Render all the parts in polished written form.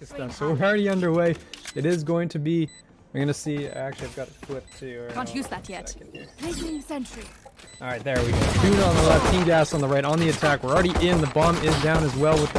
this done. So we're already underway. It is going to be, we're going to see, actually I've got it flipped to. Can't use that yet. Placing sentry. All right, there we go. TUNA on the left, Team Gas on the right, on the attack. We're already in. The bomb is down as well with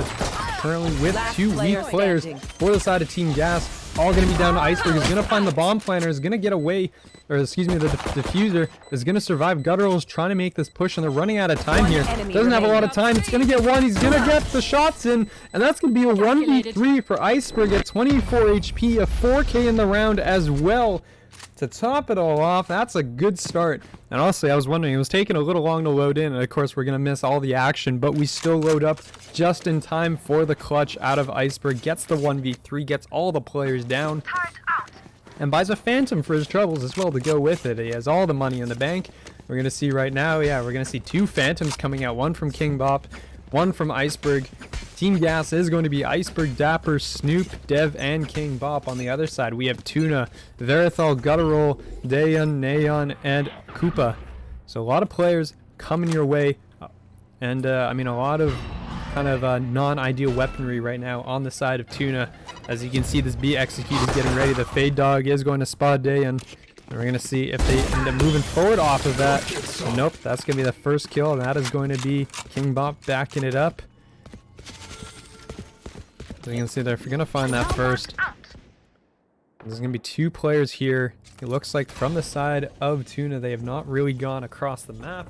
currently with two weak players for the side of Team Gas. All going to be down to Iceberg. Is going to find the bomb planter. Is going to get away, or excuse me, the diffuser is going to survive. Guttural is trying to make this push, and they're running out of time here. Doesn't have a lot of time. It's going to get one. He's going to get the shots in, and that's going to be a 1v3 for Iceberg at 24 HP, a 4k in the round as well. To top it all off, that's a good start. And honestly, I was wondering, it was taking a little long to load in, and of course we're gonna miss all the action, but we still load up just in time for the clutch out of Iceberg. Gets the 1v3, gets all the players down, and buys a Phantom for his troubles as well to go with it. He has all the money in the bank. We're gonna see right now, yeah, we're gonna see two Phantoms coming out, one from King Bop, one from Iceberg. Team Gas is going to be Iceberg, Dapper, Snoop, Dev, and King Bop. On the other side, we have TUNA, Verithal, Guttural, Dayan, Nayon, and Koopa. So a lot of players coming your way, and I mean a lot of kind of non-ideal weaponry right now on the side of TUNA. As you can see, this B execute is getting ready. The Fade Dog is going to spot Dayan. And we're going to see if they end up moving forward off of that. So nope, that's going to be the first kill, and that is going to be King Bop backing it up. So you can see they're going to find that first. There's going to be two players here. It looks like from the side of TUNA, they have not really gone across the map.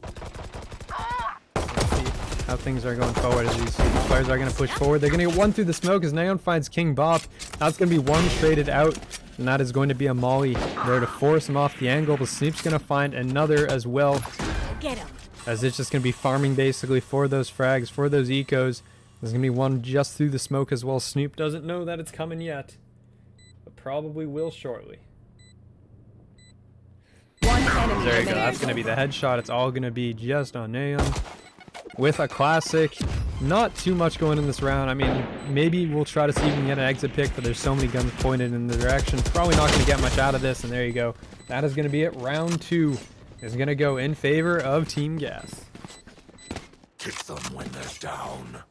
Let's see how things are going forward as you see the players are going to push forward. They're going to get one through the smoke as Nayon finds King Bop. That's going to be one traded out. And that is going to be a molly there to force him off the angle. But Snoop's going to find another as well. Get him. As it's just going to be farming basically for those frags, for those ecos. There's going to be one just through the smoke as well. Snoop doesn't know that it's coming yet. But probably will shortly. One enemy There you go. That's going to be the headshot. It's all going to be just on Nayon. With a classic. Not too much going in this round. I mean, maybe we'll try to see if we can get an exit pick, but there's so many guns pointed in the direction. Probably not going to get much out of this, and there you go. That is going to be it. Round 2 is going to go in favor of Team Gas. Kick them when they're down.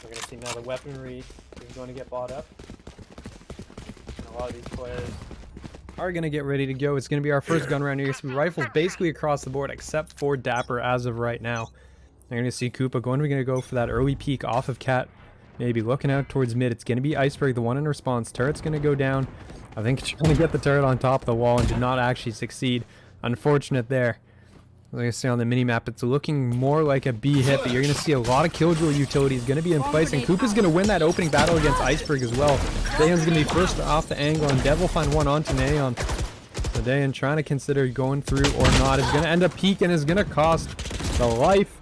We're going to see now the weaponry is going to get bought up. And a lot of these players are going to get ready to go. It's going to be our first gun round here. It's going to be rifles basically across the board except for Dapper as of right now. You're going to see Koopa going to go for that early peek off of Cat. Maybe looking out towards mid. It's going to be Iceberg, the one in response. Turret's going to go down. I think trying to get the turret on top of the wall and did not actually succeed. Unfortunate there. Like I say on the minimap, it's looking more like a B hit, but you're going to see a lot of Killjoy utilities going to be in place, and Koopa's going to win that opening battle against Iceberg as well. Dayan's going to be first off the angle, and Dev will find one onto Nayon. So Dayan trying to consider going through or not. Is going to end up peeking, is going to cost the life.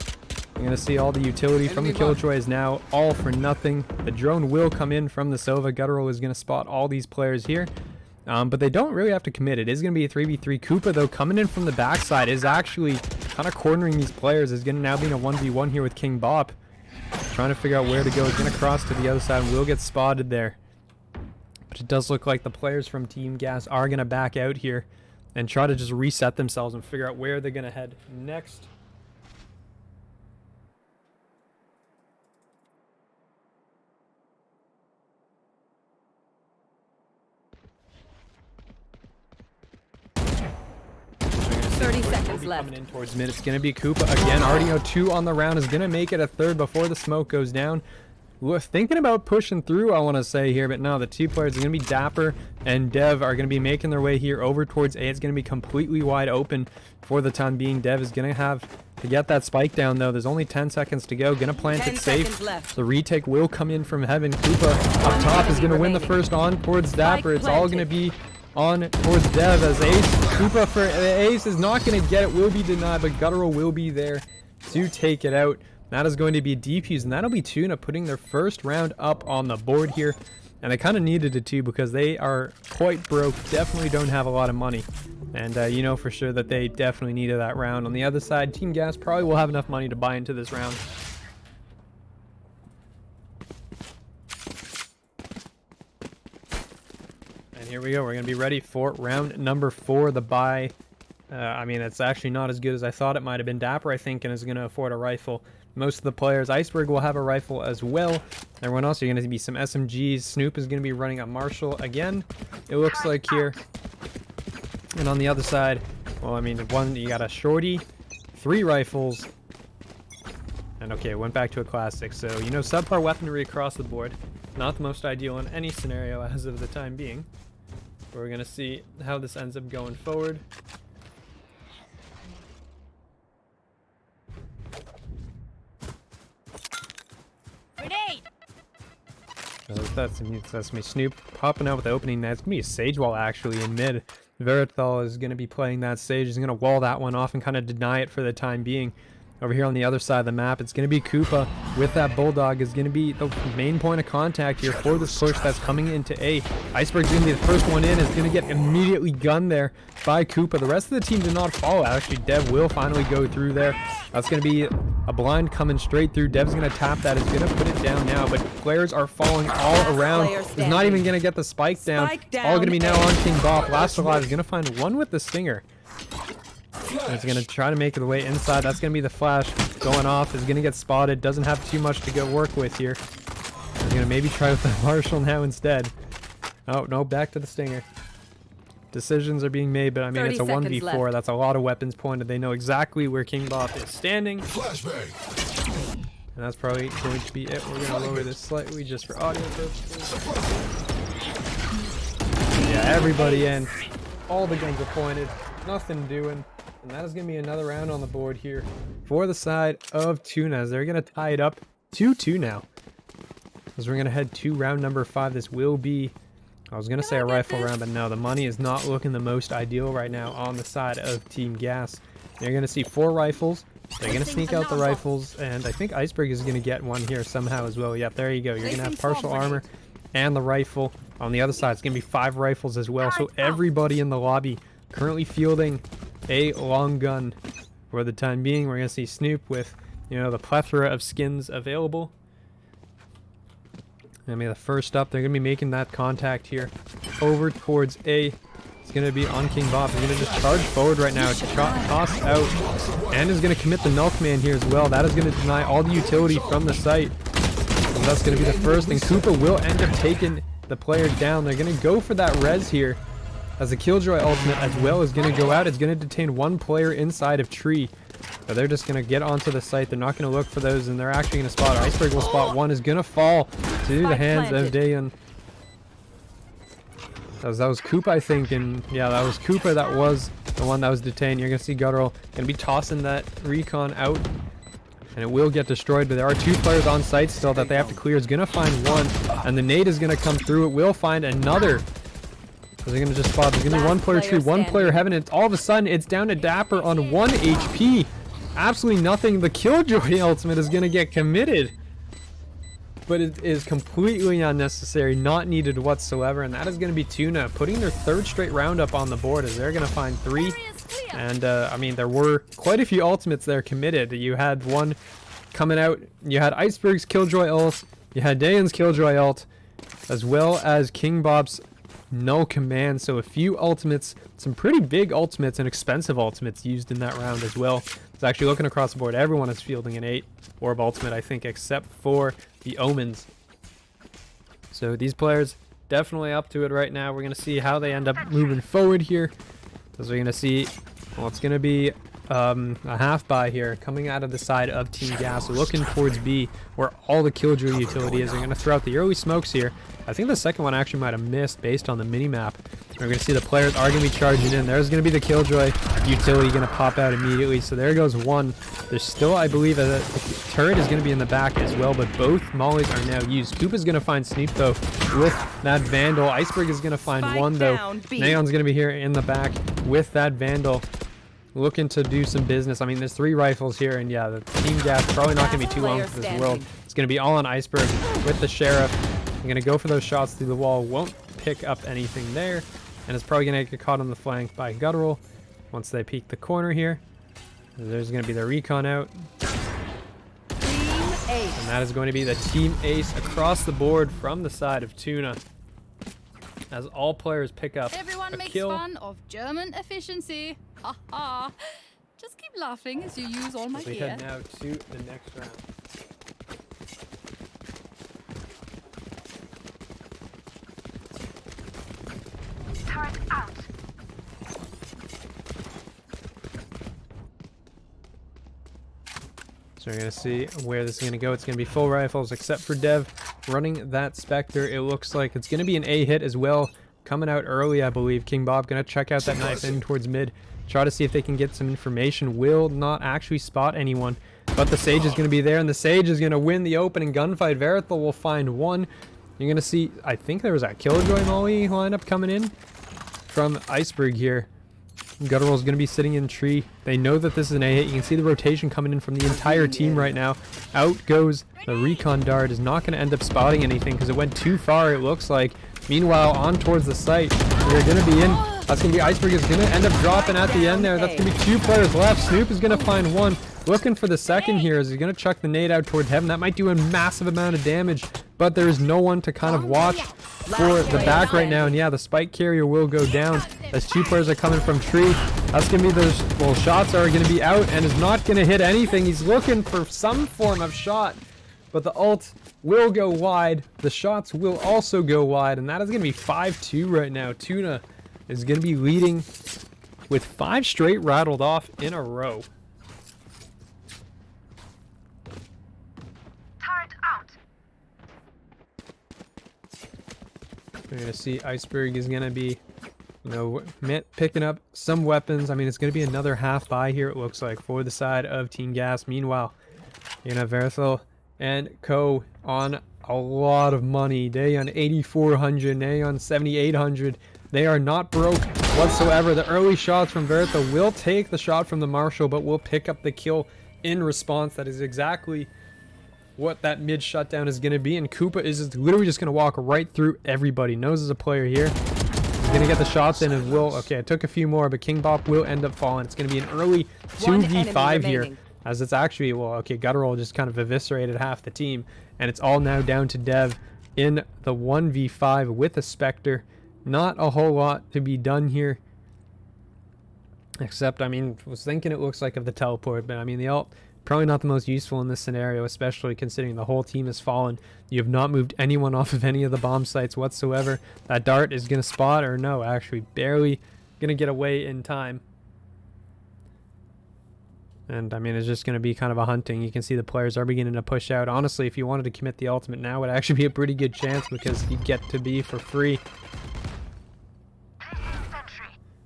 You're going to see all the utility from the Killjoy is now all for nothing. The drone will come in from the Sova. Guttural is going to spot all these players here. But they don't really have to commit. It is going to be a 3v3. Koopa, though, coming in from the backside is actually kind of cornering these players. Is going to now be in a 1v1 here with King Bop. Trying to figure out where to go. He's going to cross to the other side and will get spotted there. But it does look like the players from Team Gas are going to back out here and try to just reset themselves and figure out where they're going to head next. Left. Coming in towards mid. It's going to be Koopa again. Already know 2 on the round. Is going to make it a 3rd before the smoke goes down. We're thinking about pushing through, I want to say here, but no, the 2 players are going to be Dapper and Dev are going to be making their way here over towards A. It's going to be completely wide open for the time being. Dev is going to have to get that spike down, though. There's only 10 seconds to go. Going to plant it safe. The retake will come in from heaven. Koopa up top is going to win the first on towards Dapper. It's all going to be on towards Dev as Ace. Koopa for Ace is not going to get it, will be denied, but Guttural will be there to take it out. That is going to be defuse, and that'll be TUNA putting their first round up on the board here. And they kind of needed it too because they are quite broke, definitely don't have a lot of money. And you know for sure that they definitely needed that round. On the other side, Team Gas probably will have enough money to buy into this round. And here we go. We're going to be ready for round number 4, the buy. I mean, it's actually not as good as I thought it might have been. Dapper, I think, and is going to afford a rifle. Most of the players, Iceberg will have a rifle as well. Everyone else, you're going to be some SMGs. Snoop is going to be running a Marshall again, it looks like here. And on the other side, well, I mean, you got a Shorty, 3 rifles. And okay, went back to a classic. So, you know, subpar weaponry across the board. Not the most ideal in any scenario as of the time being. But we're going to see how this ends up going forward. Grenade! That's me. Snoop popping out with the opening. That's going to be a Sage Wall actually in mid. Verithal is going to be playing that Sage. He's going to wall that one off and kind of deny it for the time being. Over here on the other side of the map, it's going to be Koopa with that Bulldog is going to be the main point of contact here for this push that's coming into A. Iceberg's going to be the first one in. Is going to get immediately gunned there by Koopa. The rest of the team did not follow. Actually, Dev will finally go through there. That's going to be a blind coming straight through. Dev's going to tap that. Is going to put it down now, but players are falling all around. He's not even going to get the spike down. All going to be now on King Bop. Last Alive is going to find one with the Stinger. He's going to try to make the way inside. That's going to be the flash going off. Is going to get spotted. Doesn't have too much to go work with here. He's going to maybe try with the Marshall now instead. Oh, no, back to the Stinger. Decisions are being made, but I mean, it's a 1v4. Left. That's a lot of weapons pointed. They know exactly where King Bop is standing. And that's probably going to be it. We're going to lower this slightly just for audio purposes. Yeah, everybody in. All the guns are pointed. Nothing doing. And that is going to be another round on the board here for the side of TUNA, as they're going to tie it up 2-2 now. As we're going to head to round number 5. This will be, I was going to say a rifle round, but no, the money is not looking the most ideal right now on the side of Team Gas. You're going to see 4 rifles. They're going to sneak out the rifles, and I think Iceberg is going to get one here somehow as well. Yep, there you go. You're going to have partial armor and the rifle. On the other side, it's going to be 5 rifles as well. So everybody in the lobby currently fielding a long gun for the time being. We're going to see Snoop with, you know, the plethora of skins available. I mean, the first up, they're going to be making that contact here over towards A. It's going to be on King Bop. He's going to just charge forward right now. Toss out. And is going to commit the Milkman here as well. That is going to deny all the utility from the site. So that's going to be the first. And Cooper will end up taking the player down. They're going to go for that res here, as the Killjoy ultimate as well is going to go out. It's going to detain 1 player inside of Tree. So they're just going to get onto the site. They're not going to look for those, and they're actually going to spot. Iceberg will spot one. Is going to fall to the hands of Dayan. That was Koopa, I think, and yeah, that was Koopa. That was the one that was detained. You're going to see Guttural going to be tossing that recon out, and it will get destroyed, but there are 2 players on site still that they have to clear. It's going to find one, and the nade is going to come through. It will find another. So they're going to just spot. There's going to be 1 player Tree, 1 player Heaven, and all of a sudden it's down to Dapper on 1 HP. Absolutely nothing. The Killjoy ultimate is going to get committed, but it is completely unnecessary, not needed whatsoever, and that is going to be TUNA putting their 3rd straight round up on the board, as they're going to find 3. And I mean, there were quite a few ultimates there committed. You had one coming out. You had Iceberg's Killjoy ult. You had Dayan's Killjoy ult, as well as King Bop's no command. So a few ultimates, some pretty big ultimates and expensive ultimates used in that round as well. It's actually looking across the board. Everyone is fielding an 8 orb ultimate, I think, except for the Omens. So these players definitely up to it right now. We're going to see how they end up moving forward here. As we're going to see, well, it's going to be a half buy here coming out of the side of Team Gas, looking towards B, where all the Killjoy utility is. They're going to throw out the early smokes here. I think the second one actually might have missed based on the mini-map. We're going to see the players are going to be charging in. There's going to be the Killjoy utility going to pop out immediately. So there goes one. There's still, I believe, a turret is going to be in the back as well, but both mollies are now used. Koopa's going to find Sneep, though, with that Vandal. Iceberg is going to find one, though. Neon's going to be here in the back with that Vandal, looking to do some business. I mean, there's 3 rifles here, and yeah, the Team Gas probably not going to be too long for this world. It's going to be all on Iceberg with the Sheriff. I'm going to go for those shots through the wall. Won't pick up anything there, and it's probably going to get caught on the flank by Guttural once they peek the corner here. There's going to be the recon out. And that is going to be the team ace across the board from the side of TUNA. as all players pick up Everyone a makes kill. fun of German efficiency. Ha ha. Just keep laughing as you use all my As we gear. head now to the next round. Turret out. So we're going to see where this is going to go. It's going to be full rifles except for Dev running that Spectre. It looks like it's going to be an A hit as well. Coming out early, I believe. King Bob going to check out that knife in towards mid. Try to see if they can get some information. Will not actually spot anyone. But the Sage is going to be there, and the Sage is going to win the opening gunfight. Verithal will find one. You're going to see, I think there was that Killjoy Molly lineup coming in from Iceberg here. Guttural's going to be sitting in tree. They know that this is an A hit. You can see the rotation coming in from the entire team right now. Out goes the recon dart. Is not going to end up spotting anything because it went too far, it looks like. Meanwhile, on towards the site, they're going to be in. That's going to be Iceberg is going to end up dropping at the end there. That's going to be 2 players left. Snoop is going to find one. Looking for the second here as he's going to chuck the nade out toward heaven. That might do a massive amount of damage, but there is no one to kind of watch for the back right now. And yeah, the spike carrier will go down as 2 players are coming from tree. That's going to be those, well, shots are going to be out and is not going to hit anything. He's looking for some form of shot, but the ult will go wide. The shots will also go wide, and that is going to be 5-2 right now. TUNA is going to be leading with 5 straight rattled off in a row. Turret out. We're going to see Iceberg is going to be, you know, picking up some weapons. I mean, it's going to be another half buy here, it looks like, for the side of Team Gas. Meanwhile, you're going to have Verithal and Co on a lot of money. They on 8,400, they on 7,800. They are not broke whatsoever. The early shots from Verithal will take the shot from the Marshal, but will pick up the kill in response. That is exactly what that mid shutdown is going to be, and Koopa is literally just going to walk right through everybody. Knows as a player here. He's going to get the shots in and will. Okay, it took a few more, but King Bop will end up falling. It's going to be an early 2v5 here, as it's actually, well, okay, Guttural just kind of eviscerated half the team, and it's all now down to Dev in the 1v5 with a Spectre. Not a whole lot to be done here, except, I mean, was thinking it looks like of the teleport, but I mean, the ult probably not the most useful in this scenario, especially considering the whole team has fallen. You have not moved anyone off of any of the bomb sites whatsoever. That dart is going to spot, or no, actually barely going to get away in time. And I mean, it's just going to be kind of a hunting. You can see the players are beginning to push out. Honestly, if you wanted to commit the ultimate now, it would actually be a pretty good chance because you get to be for free.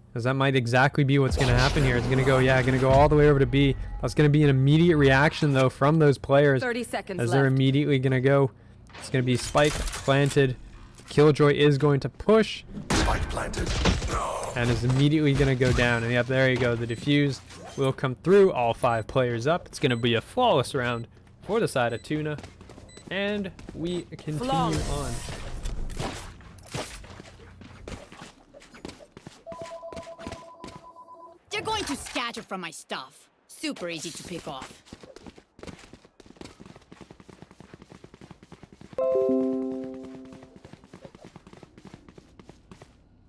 Because that might exactly be what's going to happen here. It's going to go, yeah, going to go all the way over to B. That's going to be an immediate reaction, though, from those players. 30 seconds as they're left. immediately going to go. It's going to be spike planted. Killjoy is going to push. Spike planted. And is immediately going to go down. And yep, there you go. The defuse will come through. All 5 players up. It's going to be a flawless round for the side of TUNA. And we continue on. They're going to scatter from my stuff. Super easy to pick off.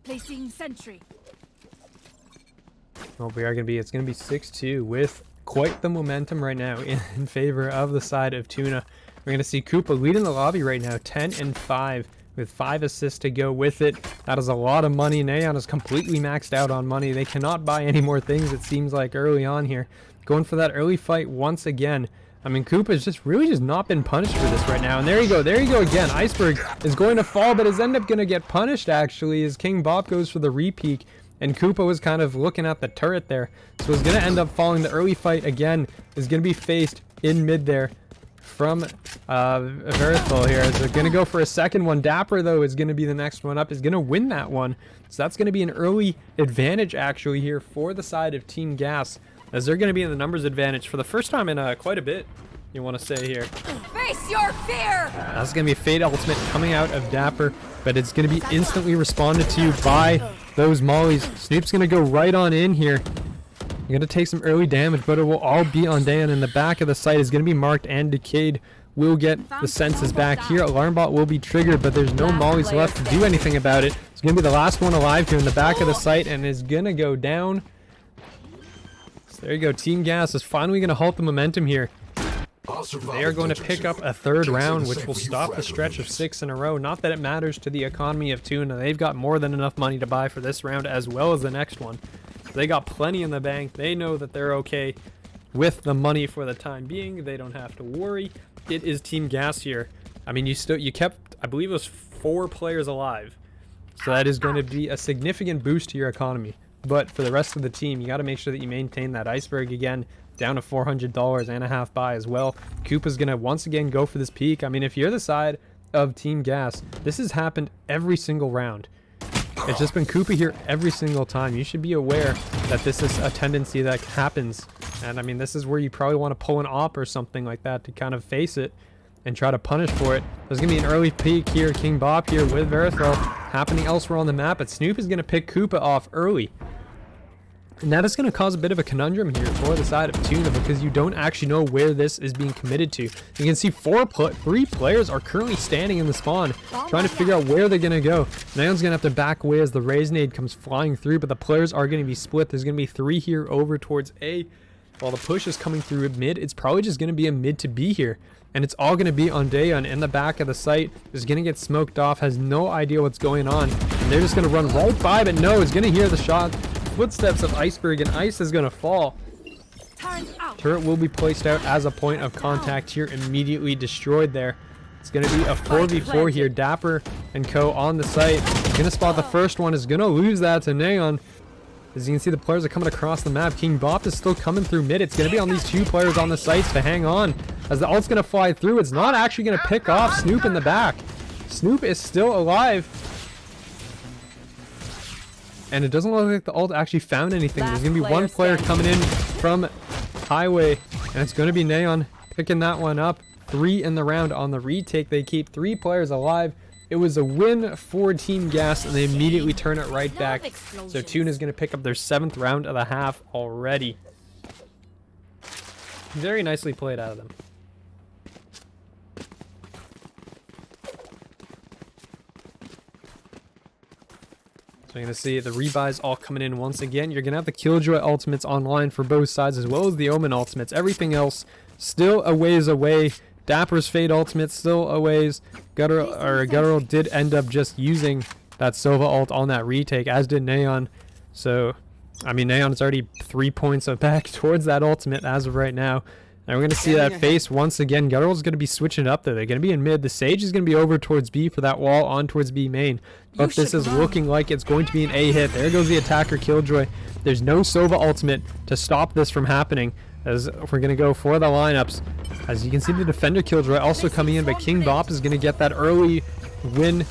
Placing sentry. Well, we are going to be, it's going to be 6-2 with quite the momentum right now in favor of the side of TUNA. We're going to see Koopa leading the lobby right now, 10-5. With 5 assists to go with it. That is a lot of money. Neon is completely maxed out on money. They cannot buy any more things, it seems like, early on here. Going for that early fight once again. I mean, Koopa's just really not been punished for this right now. And there you go again. Iceberg is going to fall, but is end up going to get punished, actually, as King Bop goes for the repeak. And Koopa was kind of looking at the turret there. So it's going to end up falling. The early fight, again, is going to be faced in mid there from Verithal here. They're going to go for a second one. Dapper, though, is going to be the next one up. Is going to win that one. So that's going to be an early advantage, actually, here for the side of Team Gas, as they're going to be in the numbers advantage for the first time in quite a bit, you want to say here. Face your fear! That's going to be a Fade Ultimate coming out of Dapper, but it's going to be instantly responded to by those mollies. Snoop's going to go right on in here. You're going to take some early damage, but it will all be on Dayan. In the back of the site is going to be marked and decayed. will get the senses back here. Alarm bot will be triggered, but there's no mollies left to do anything about it. It's going to be the last one alive here in the back of the site and is going to go down. So there you go. Team Gas is finally going to halt the momentum here. They are going to pick up a third round, which will stop the stretch of 6 in a row. Not that it matters to the economy of TUNA. They've got more than enough money to buy for this round as well as the next one. They got plenty in the bank. They know that they're okay with the money for the time being. They don't have to worry. It is Team Gas here. I mean, you kept, I believe it was 4 players alive. So that is going to be a significant boost to your economy. But for the rest of the team, you got to make sure that you maintain that iceberg again. Down to $400 and a half buy as well. Koopa's going to once again go for this peak. I mean, if you're the side of Team Gas, this has happened every single round. It's just been Koopa here every single time. You should be aware that this is a tendency that happens. And I mean, this is where you probably want to pull an op or something like that to kind of face it and try to punish for it. There's going to be an early peak here. King Bop here with Verithel happening elsewhere on the map. But Snoop is going to pick Koopa off early. And that is going to cause a bit of a conundrum here for the side of TUNA because you don't actually know where this is being committed to. You can see 3 players are currently standing in the spawn trying to figure out where they're going to go. Neon's going to have to back away as the Raise Nade comes flying through, but the players are going to be split. There's going to be 3 here over towards A. While the push is coming through mid, it's probably just going to be a mid to B here. And it's all going to be on Daeon in the back of the site. Is going to get smoked off, has no idea what's going on. And they're just going to run right by, but no, is going to hear the shot. Footsteps of Iceberg, and Ice is going to fall. Turret will be placed out as a point of contact here, immediately destroyed there. It's going to be a 4v4 here. Dapper and Co on the site. Going to spot the first one, is going to lose that to Neon. As you can see, the players are coming across the map. King Bop is still coming through mid. It's going to be on these 2 players on the sites to hang on. As the ult's going to fly through, it's not actually going to pick off Snoop in the back. Snoop is still alive. And it doesn't look like the ult actually found anything. There's going to be 1 player coming in from Highway. And it's going to be Neon picking that one up. 3 in the round on the retake. They keep 3 players alive. It was a win for Team Gas, and they immediately turn it right back. So TUNA is going to pick up their 7th round of the half already. Very nicely played out of them. So you're going to see the rebuys all coming in once again. You're going to have the Killjoy ultimates online for both sides, as well as the Omen ultimates. Everything else still a ways away. Dapper's Fade ultimate still a ways. Guttural did end up just using that Sova ult on that retake, as did Neon. So, I mean, Neon is already 3 points back towards that ultimate as of right now. And we're going to see that face once again. Guttural's going to be switching up there. They're going to be in mid. The Sage is going to be over towards B for that wall on towards B main. But this is looking like it's going to be an A hit. There goes the attacker Killjoy. There's no Sova ultimate to stop this from happening, as we're going to go for the lineups. As you can see, the defender Killjoy also coming in, but King Bop is going to get that early win,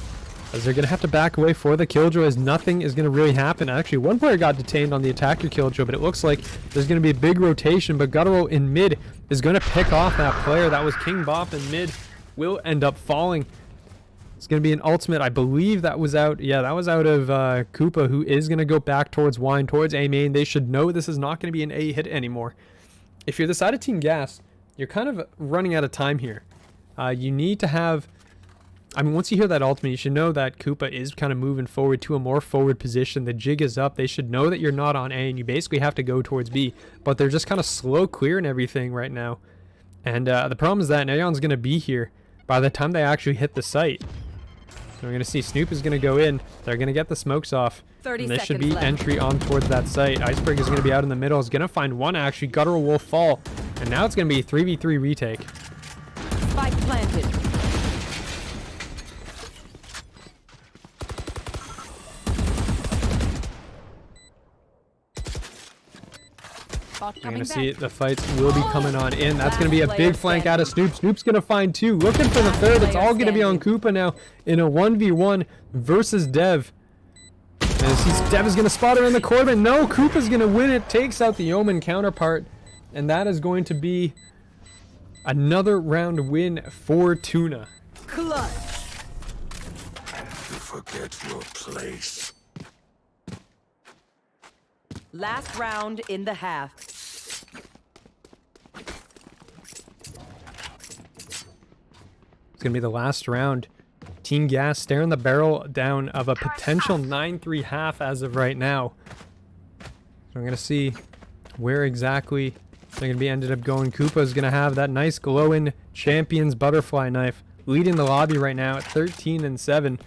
as they're going to have to back away for the Killjoy, as nothing is going to really happen. Actually, 1 player got detained on the attacker Killjoy, but it looks like there's going to be a big rotation. But Guttural in mid is going to pick off that player. That was King Bop in mid, will end up falling. It's going to be an ultimate. I believe that was out. Yeah, that was out of Koopa, who is going to go back towards Wine, towards A main. They should know this is not going to be an A hit anymore. If you're the side of Team Gas, you're kind of running out of time here. You need to have... I mean, once you hear that ultimate, you should know that Koopa is kind of moving forward to a more forward position. The jig is up. They should know that you're not on A, and you basically have to go towards B. But they're just kind of slow clearing everything right now. And the problem is that Neon's going to be here by the time they actually hit the site. So we're going to see Snoop is going to go in. They're going to get the smokes off. 30 and this should seconds be left. entry on towards that site. Iceberg is going to be out in the middle. Is going to find 1 actually. Guttural will fall. And now it's going to be a 3v3 retake. Spike planted. You're going to see the fights will be coming on in. That's going to be a big flank out of Snoop. Snoop's going to find 2. Looking for the 3rd. It's all going to be on Koopa now in a 1v1 versus Dev. And Dev is going to spot her in the corner. No, Koopa's going to win it. Takes out the Omen counterpart. And that is going to be another round win for TUNA. Clutch. You forget your place. Last round in the half. It's going to be the last round. Team Gas staring the barrel down of a potential 9-3 half as of right now. So we're going to see where exactly they're going to be ended up going. Koopa is going to have that nice glowing Champions butterfly knife, leading the lobby right now at 13-7.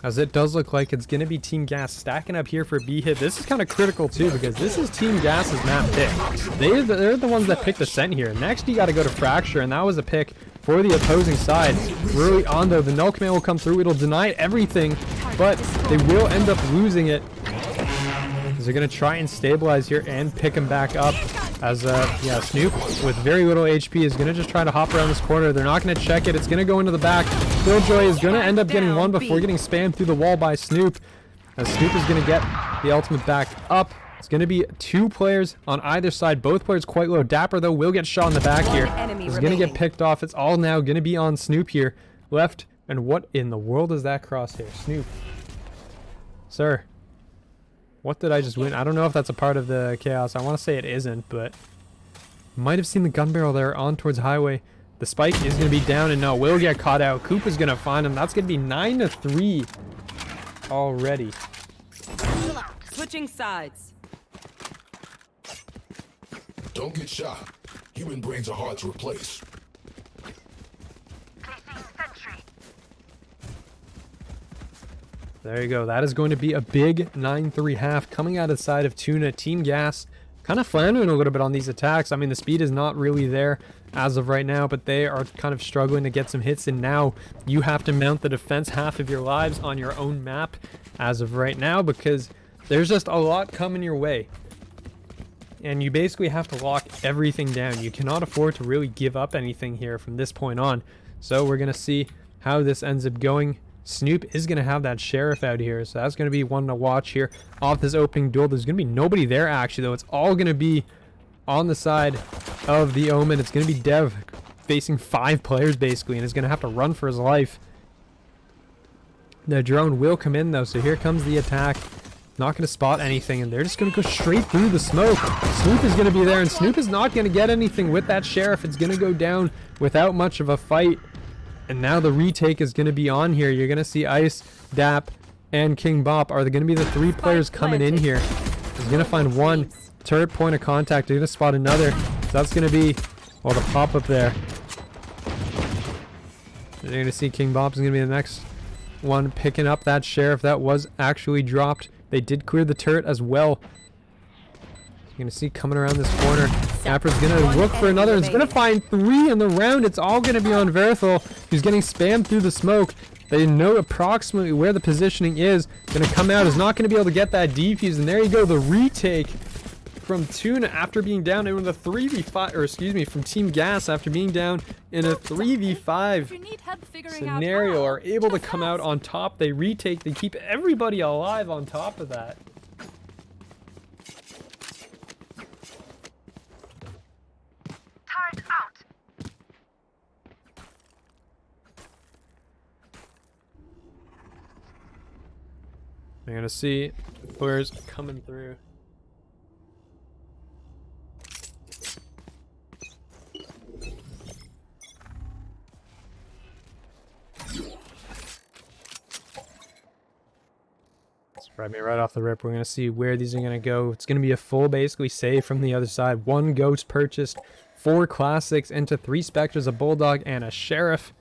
As it does look like it's going to be Team Gas stacking up here for B hit. This is kind of critical too, because this is Team Gas's map pick. They're the ones that picked Ascent here. Next you got to go to Fracture, and that was a pick for the opposing side. Early on though, the null command will come through. It'll deny everything, but they will end up losing it. They're going to try and stabilize here and pick him back up. As yeah, Snoop with very little HP is going to just try to hop around this corner. They're not going to check it. It's going to go into the back. Killjoy is going to end up getting one before getting spammed through the wall by Snoop. As Snoop is going to get the ultimate back up. It's going to be 2 players on either side. Both players quite low. Dapper though will get shot in the back here. He's going to get picked off. It's all now going to be on Snoop here. Left. And what in the world is that crosshair? Snoop. Sir. What did I just win? I don't know if that's a part of the chaos. I want to say it isn't, but might have seen the gun barrel there on towards highway. The spike is going to be down, and no, will get caught out. Coop is going to find him. That's going to be 9-3 already. Switching sides. Don't get shot. Human brains are hard to replace. Placing sentry. There you go. That is going to be a big 9-3 half coming out of the side of TUNA. Team Gas kind of floundering a little bit on these attacks. I mean, the speed is not really there as of right now, but they are kind of struggling to get some hits, and now you have to mount the defense half of your lives on your own map as of right now, because there's just a lot coming your way. And you basically have to lock everything down. You cannot afford to really give up anything here from this point on. So we're going to see how this ends up going. Snoop is going to have that Sheriff out here, so that's going to be one to watch here off this opening duel. There's going to be nobody there, actually, though. It's all going to be on the side of the Omen. It's going to be Dev facing 5 players, basically, and is going to have to run for his life. The drone will come in, though, so here comes the attack. Not going to spot anything, and they're just going to go straight through the smoke. Snoop is going to be there, and Snoop is not going to get anything with that Sheriff. It's going to go down without much of a fight. And now the retake is going to be on here. You're going to see Ice, Dap, and King Bop are going to be the 3 players coming in here. He's going to find one turret point of contact. They're going to spot another. So that's going to be, well, the pop up there. You're going to see King Bop is going to be the next one picking up that Sheriff. That was actually dropped. They did clear the turret as well. You're going to see coming around this corner. Dapper's going to look for another. It's going to find 3 in the round. It's all going to be on Verthel, who's getting spammed through the smoke. They know approximately where the positioning is. Going to come out. Is not going to be able to get that defuse. And there you go. The retake from TUNA after being down in a 3v5, or excuse me, from Team Gas after being down in a 3v5 scenario are able to come out on top. They retake. They keep everybody alive on top of that. Turret out. You're gonna see players coming through. Right, me right off the rip, we're going to see where these are going to go. It's going to be a full, basically, save from the other side. 1 Ghost purchased, 4 Classics into 3 Spectres, a Bulldog, and a Sheriff.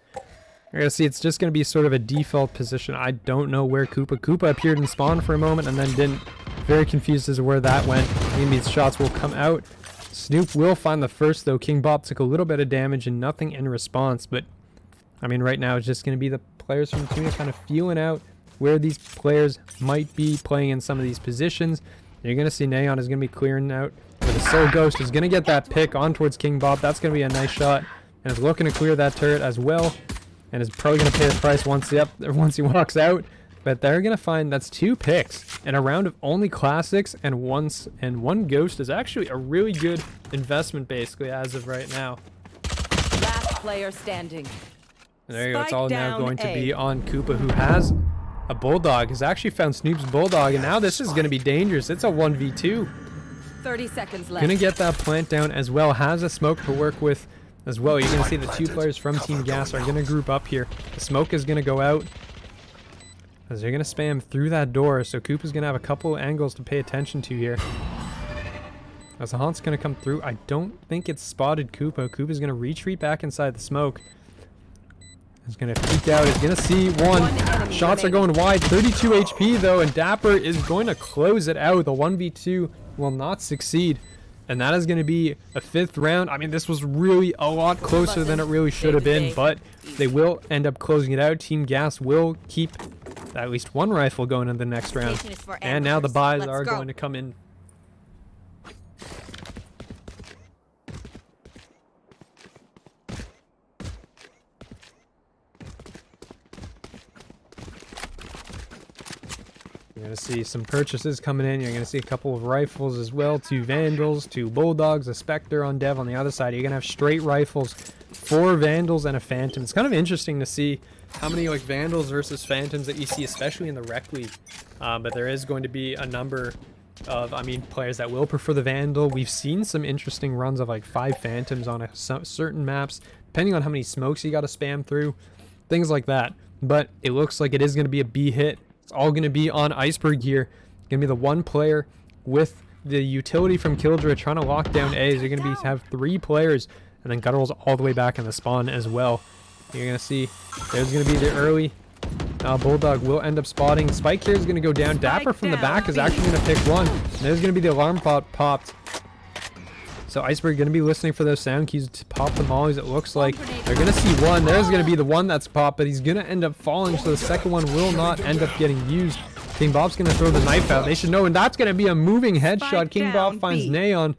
You're going to see it's just going to be sort of a default position. I don't know where Koopa appeared and spawned for a moment and then didn't. Very confused as to where that went. Maybe these shots will come out. Snoop will find the first, though. King Bop took a little bit of damage and nothing in response. But, I mean, right now it's just going to be the players from TUNA kind of feeling out where these players might be playing in some of these positions. You're going to see Neon is going to be clearing out, where the Soul Ghost is going to get that pick on towards King Bop. That's going to be a nice shot, and is looking to clear that turret as well, and is probably going to pay the price once he walks out. But they're going to find that's 2 picks in a round of only Classics, and 1 Ghost is actually a really good investment, basically, as of right now. Last player standing. And there you go. It's all now going to be on Koopa, who has a Bulldog. Has actually found Snoop's Bulldog, and now this is going to be dangerous. It's a 1v2. 30 seconds left. Gonna get that plant down as well. Has a smoke to work with as well. You're going to see the two players from Team Gas are going to group up here. The smoke is going to go out as they're going to spam through that door. So Coop is going to have a couple angles to pay attention to here. As the haunt's going to come through, I don't think it's spotted Koopa. Koopa's going to retreat back inside the smoke. He's going to peek out. He's going to see one. Shots are going wide. 32 HP though, and Dapper is going to close it out. The 1v2 will not succeed. And that is going to be a 5th round. I mean, this was really a lot closer than it really should have been, but they will end up closing it out. Team Gas will keep at least one rifle going in the next round. And now the buys are going to come in. You're going to see some purchases coming in. You're going to see a couple of rifles as well. 2 Vandals, 2 Bulldogs, a Spectre on Dev on the other side. You're going to have straight rifles, 4 Vandals, and a Phantom. It's kind of interesting to see how many like Vandals versus Phantoms that you see, especially in the Rec League. But there is going to be a number of, players that will prefer the Vandal. We've seen some interesting runs of like 5 Phantoms on certain maps, depending on how many smokes you got to spam through, things like that. But it looks like it is going to be a B hit. It's all going to be on Iceberg here. Going to be the one player with the utility from Killjoy trying to lock down A's. You're going to have 3 players, and then Guttural's all the way back in the spawn as well. You're going to see there's going to be the early Bulldog will end up spotting. Spike here is going to go down. Dapper from the back is actually going to pick one. And there's going to be the alarm popped. So Iceberg going to be listening for those sound keys to pop the mollies. It looks like they're going to see one. There's going to be the one that's popped, but he's going to end up falling, so the second one will not end up getting used. King Bob's going to throw the knife out. They should know, and that's going to be a moving headshot. King Bob finds Neon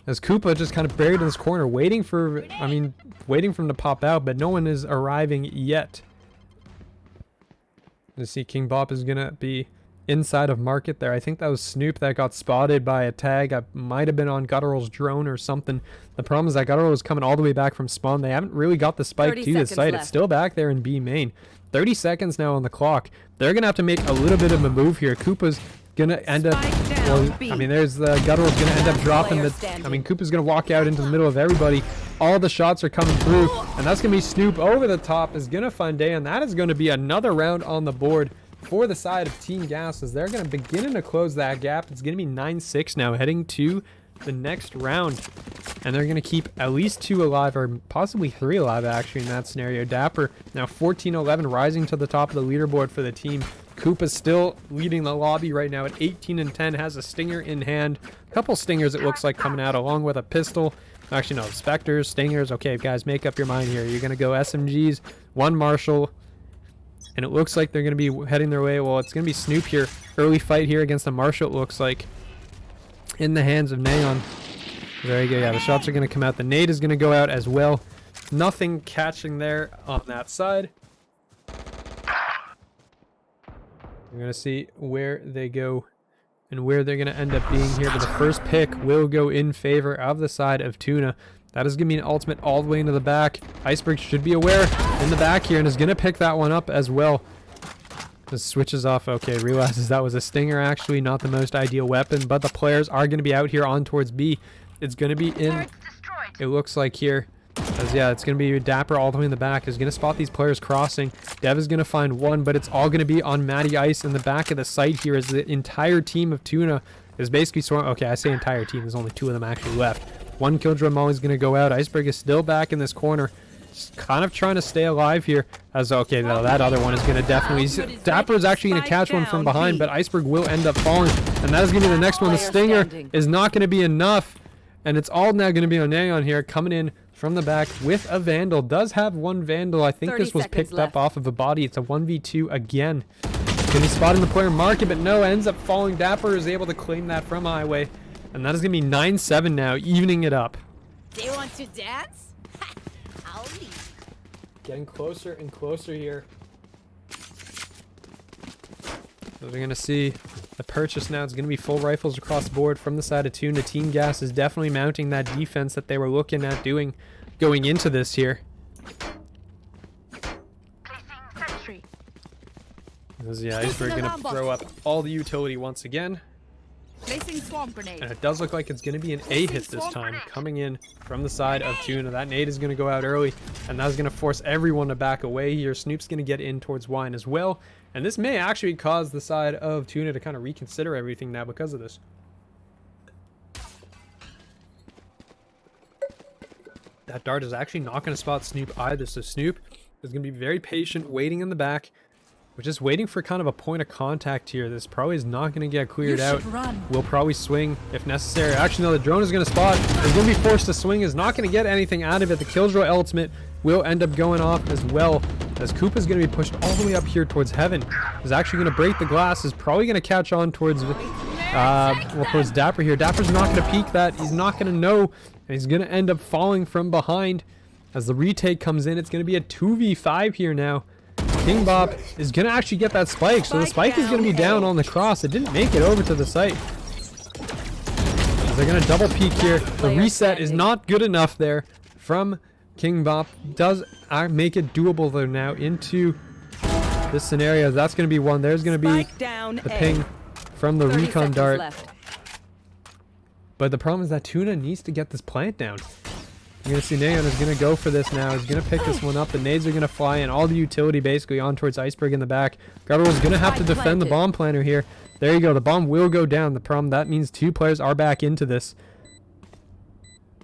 as Koopa just kind of buried in this corner, waiting for him to pop out, but no one is arriving yet. You see King Bob is going to be inside of market there. I think that was Snoop that got spotted by a tag. I might have been on Guttural's drone or something. The problem is that Guttural was coming all the way back from spawn. They haven't really got the spike to the site. It's still back there in B main. 30 seconds now on the clock. They're going to have to make a little bit of a move here. Koopa's going to end up... there's the Guttural's going to end up dropping the... Koopa's going to walk out into the middle of everybody. All the shots are coming through, and that's going to be Snoop over the top. Is going to find Day, and that is going to be another round on the board for the side of Team Gas, as they're going to begin to close that gap. It's going to be 9-6 now, heading to the next round. And they're going to keep at least 2 alive, or possibly 3 alive, actually, in that scenario. Dapper now 14-11, rising to the top of the leaderboard for the team. Koopa's still leading the lobby right now at 18-10, has a stinger in hand. A couple stingers, it looks like, coming out, along with a pistol. Actually, no, Spectres, stingers. Okay, guys, make up your mind here. You're going to go SMGs, 1 Marshall. And it looks like they're going to be heading their way. Well, it's going to be Snoop here. Early fight here against the Marshall, it looks like. In the hands of Neon. Very good. Yeah, the shots are going to come out. The nade is going to go out as well. Nothing catching there on that side. We're going to see where they go and where they're going to end up being here. But the first pick will go in favor of the side of Tuna. That is going to be an ultimate all the way into the back. Iceberg should be aware in the back here and is going to pick that one up as well. Just switches off. Okay, realizes that was a stinger, actually. Not the most ideal weapon, but the players are going to be out here on towards B. It's going to be in, it looks like here. As, yeah, it's going to be Dapper all the way in the back. Is going to spot these players crossing. Dev is going to find one, but it's all going to be on Matty Ice in the back of the site here, as the entire team of Tuna is basically swarming. Okay, I say entire team. There's only 2 of them actually left. 1 Killjoy Molly is going to go out. Iceberg is still back in this corner. Just kind of trying to stay alive here. As, okay, no, that other one is going to definitely... Dapper is actually going to catch one from behind, but Iceberg will end up falling. And that is going to be the next one. The stinger is not going to be enough. And it's all now going to be on Neon here, coming in from the back with a Vandal. Does have 1 Vandal. I think this was picked up off of a body. It's a 1v2 again. Going to be spotting the player market, but no, ends up falling. Dapper is able to claim that from Highway. And that is going to be 9-7 now, evening it up. They want to dance? I'll leave. Getting closer and closer here. So we're going to see the purchase now. It's going to be full rifles across the board from the side of Tuna. Team Gas is definitely mounting that defense that they were looking at doing going into this here. Placing sentry. As, yeah, Iceberg going to throw up all the utility once again. Placing swamp grenade. And it does look like it's going to be an A hit this time, coming in from the side of TUNA. That nade is going to go out early, and that's going to force everyone to back away here. Snoop's going to get in towards Wine as well, and this may actually cause the side of TUNA to kind of reconsider everything now because of this. That dart is actually not going to spot Snoop either, so Snoop is going to be very patient, waiting in the back. We're just waiting for kind of a point of contact here. This probably is not going to get cleared out. We'll probably swing if necessary. Actually, no, the drone is going to spot. Is going to be forced to swing. Is not going to get anything out of it. The Killjoy ultimate will end up going off as well, as Koopa is going to be pushed all the way up here towards Heaven. Is actually going to break the glass. Is probably going to catch on towards towards Dapper here. Dapper's not going to peek that. He's not going to know. And he's going to end up falling from behind. As the retake comes in, it's going to be a 2v5 here now. King Bop is going to actually get that spike, so the spike is going to be down on the cross. It didn't make it over to the site. They're going to double peek here. The reset is not good enough there from King Bop. Does make it doable though now into this scenario. That's going to be one. There's going to be the ping from the recon dart. But the problem is that TUNA needs to get this plant down. You're going to see Neon is going to go for this now. He's going to pick this one up. The nades are going to fly in. All the utility basically on towards Iceberg in the back. Guttural is going to have to defend the bomb planter here. There you go. The bomb will go down. The problem, that means 2 players are back into this.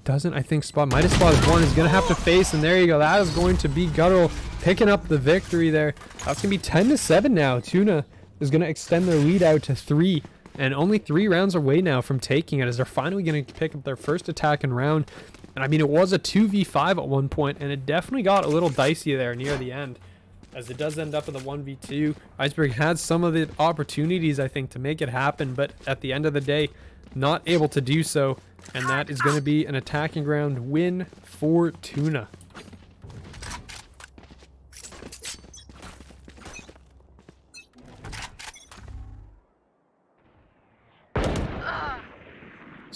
Doesn't, I think, spot. Might have spotted one. Is going to have to face. And there you go. That is going to be Guttural picking up the victory there. That's going to be 10-7 now. TUNA is going to extend their lead out to 3. And only 3 rounds away now from taking it, as they're finally going to pick up their first attack and round. And I mean, it was a 2v5 at one point, and it definitely got a little dicey there near the end, as it does end up in the 1v2. Iceberg had some of the opportunities, I think, to make it happen, but at the end of the day, not able to do so. And that is going to be an attacking round win for TUNA.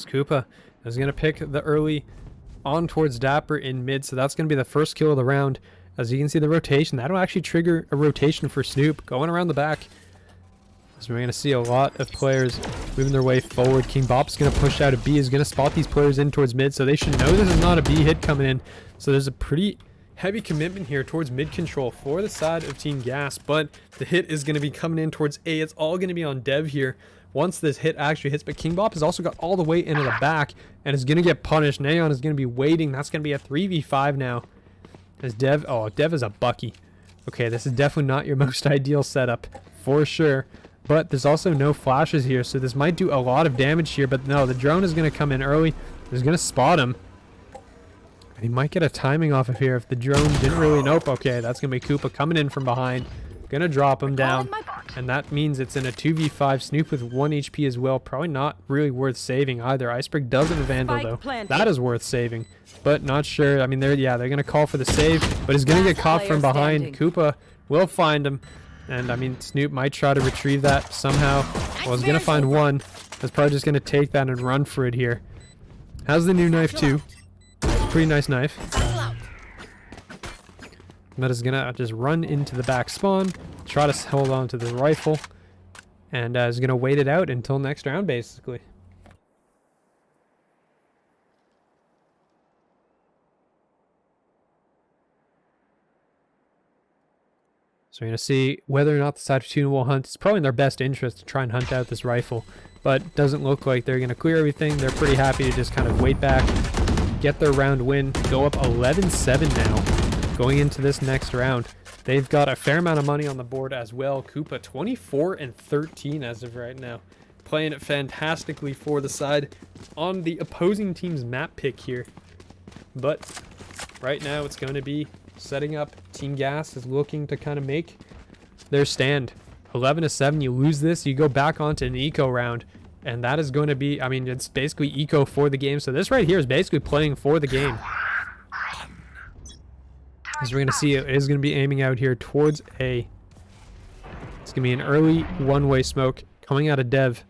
Koopa is going to pick the early on towards Dapper in mid, so that's going to be the first kill of the round. As you can see, the rotation, that'll actually trigger a rotation for Snoop going around the back. So we're going to see a lot of players moving their way forward. King Bop's going to push out a B, is going to spot these players in towards mid, so they should know this is not a B hit coming in. So there's a pretty heavy commitment here towards mid control for the side of Team Gas, but the hit is going to be coming in towards A. It's all going to be on Dev here once this hit actually hits, but King Bop has also got all the way into the back and is going to get punished. Neon is going to be waiting. That's going to be a 3v5 now. As Dev, oh, Dev is a Bucky. Okay, this is definitely not your most ideal setup for sure, but there's also no flashes here, so this might do a lot of damage here, but no, the drone is going to come in early. It's going to spot him. And he might get a timing off of here if the drone didn't really, nope, okay, that's going to be Koopa coming in from behind. Gonna drop him down, and that means it's in a 2v5. Snoop with 1 HP as well. Probably not really worth saving either. Iceberg does have a Vandal though. That is worth saving, but not sure. I mean, they're gonna call for the save, but he's gonna get caught from behind. Koopa will find him, and I mean, Snoop might try to retrieve that somehow. Well, he's gonna find one. He's probably just gonna take that and run for it here. Has the new knife too. Pretty nice knife. That is gonna just run into the back spawn, try to hold on to the rifle, and is gonna wait it out until next round, basically. So we're gonna see whether or not the side of TUNA will hunt. It's probably in their best interest to try and hunt out this rifle, but doesn't look like they're gonna clear everything. They're pretty happy to just kind of wait back, get their round win, go up 11-7 now. Going into this next round, they've got a fair amount of money on the board as well. Koopa 24-13 as of right now, playing it fantastically for the side on the opposing team's map pick here. But right now it's going to be setting up. Team Gas is looking to kind of make their stand. 11-7, you lose this, you go back onto an eco round, and that is going to be, I mean, it's basically eco for the game. So this right here is basically playing for the game. As we're going to see, it is going to be aiming out here towards A. It's going to be an early one-way smoke coming out of Dev.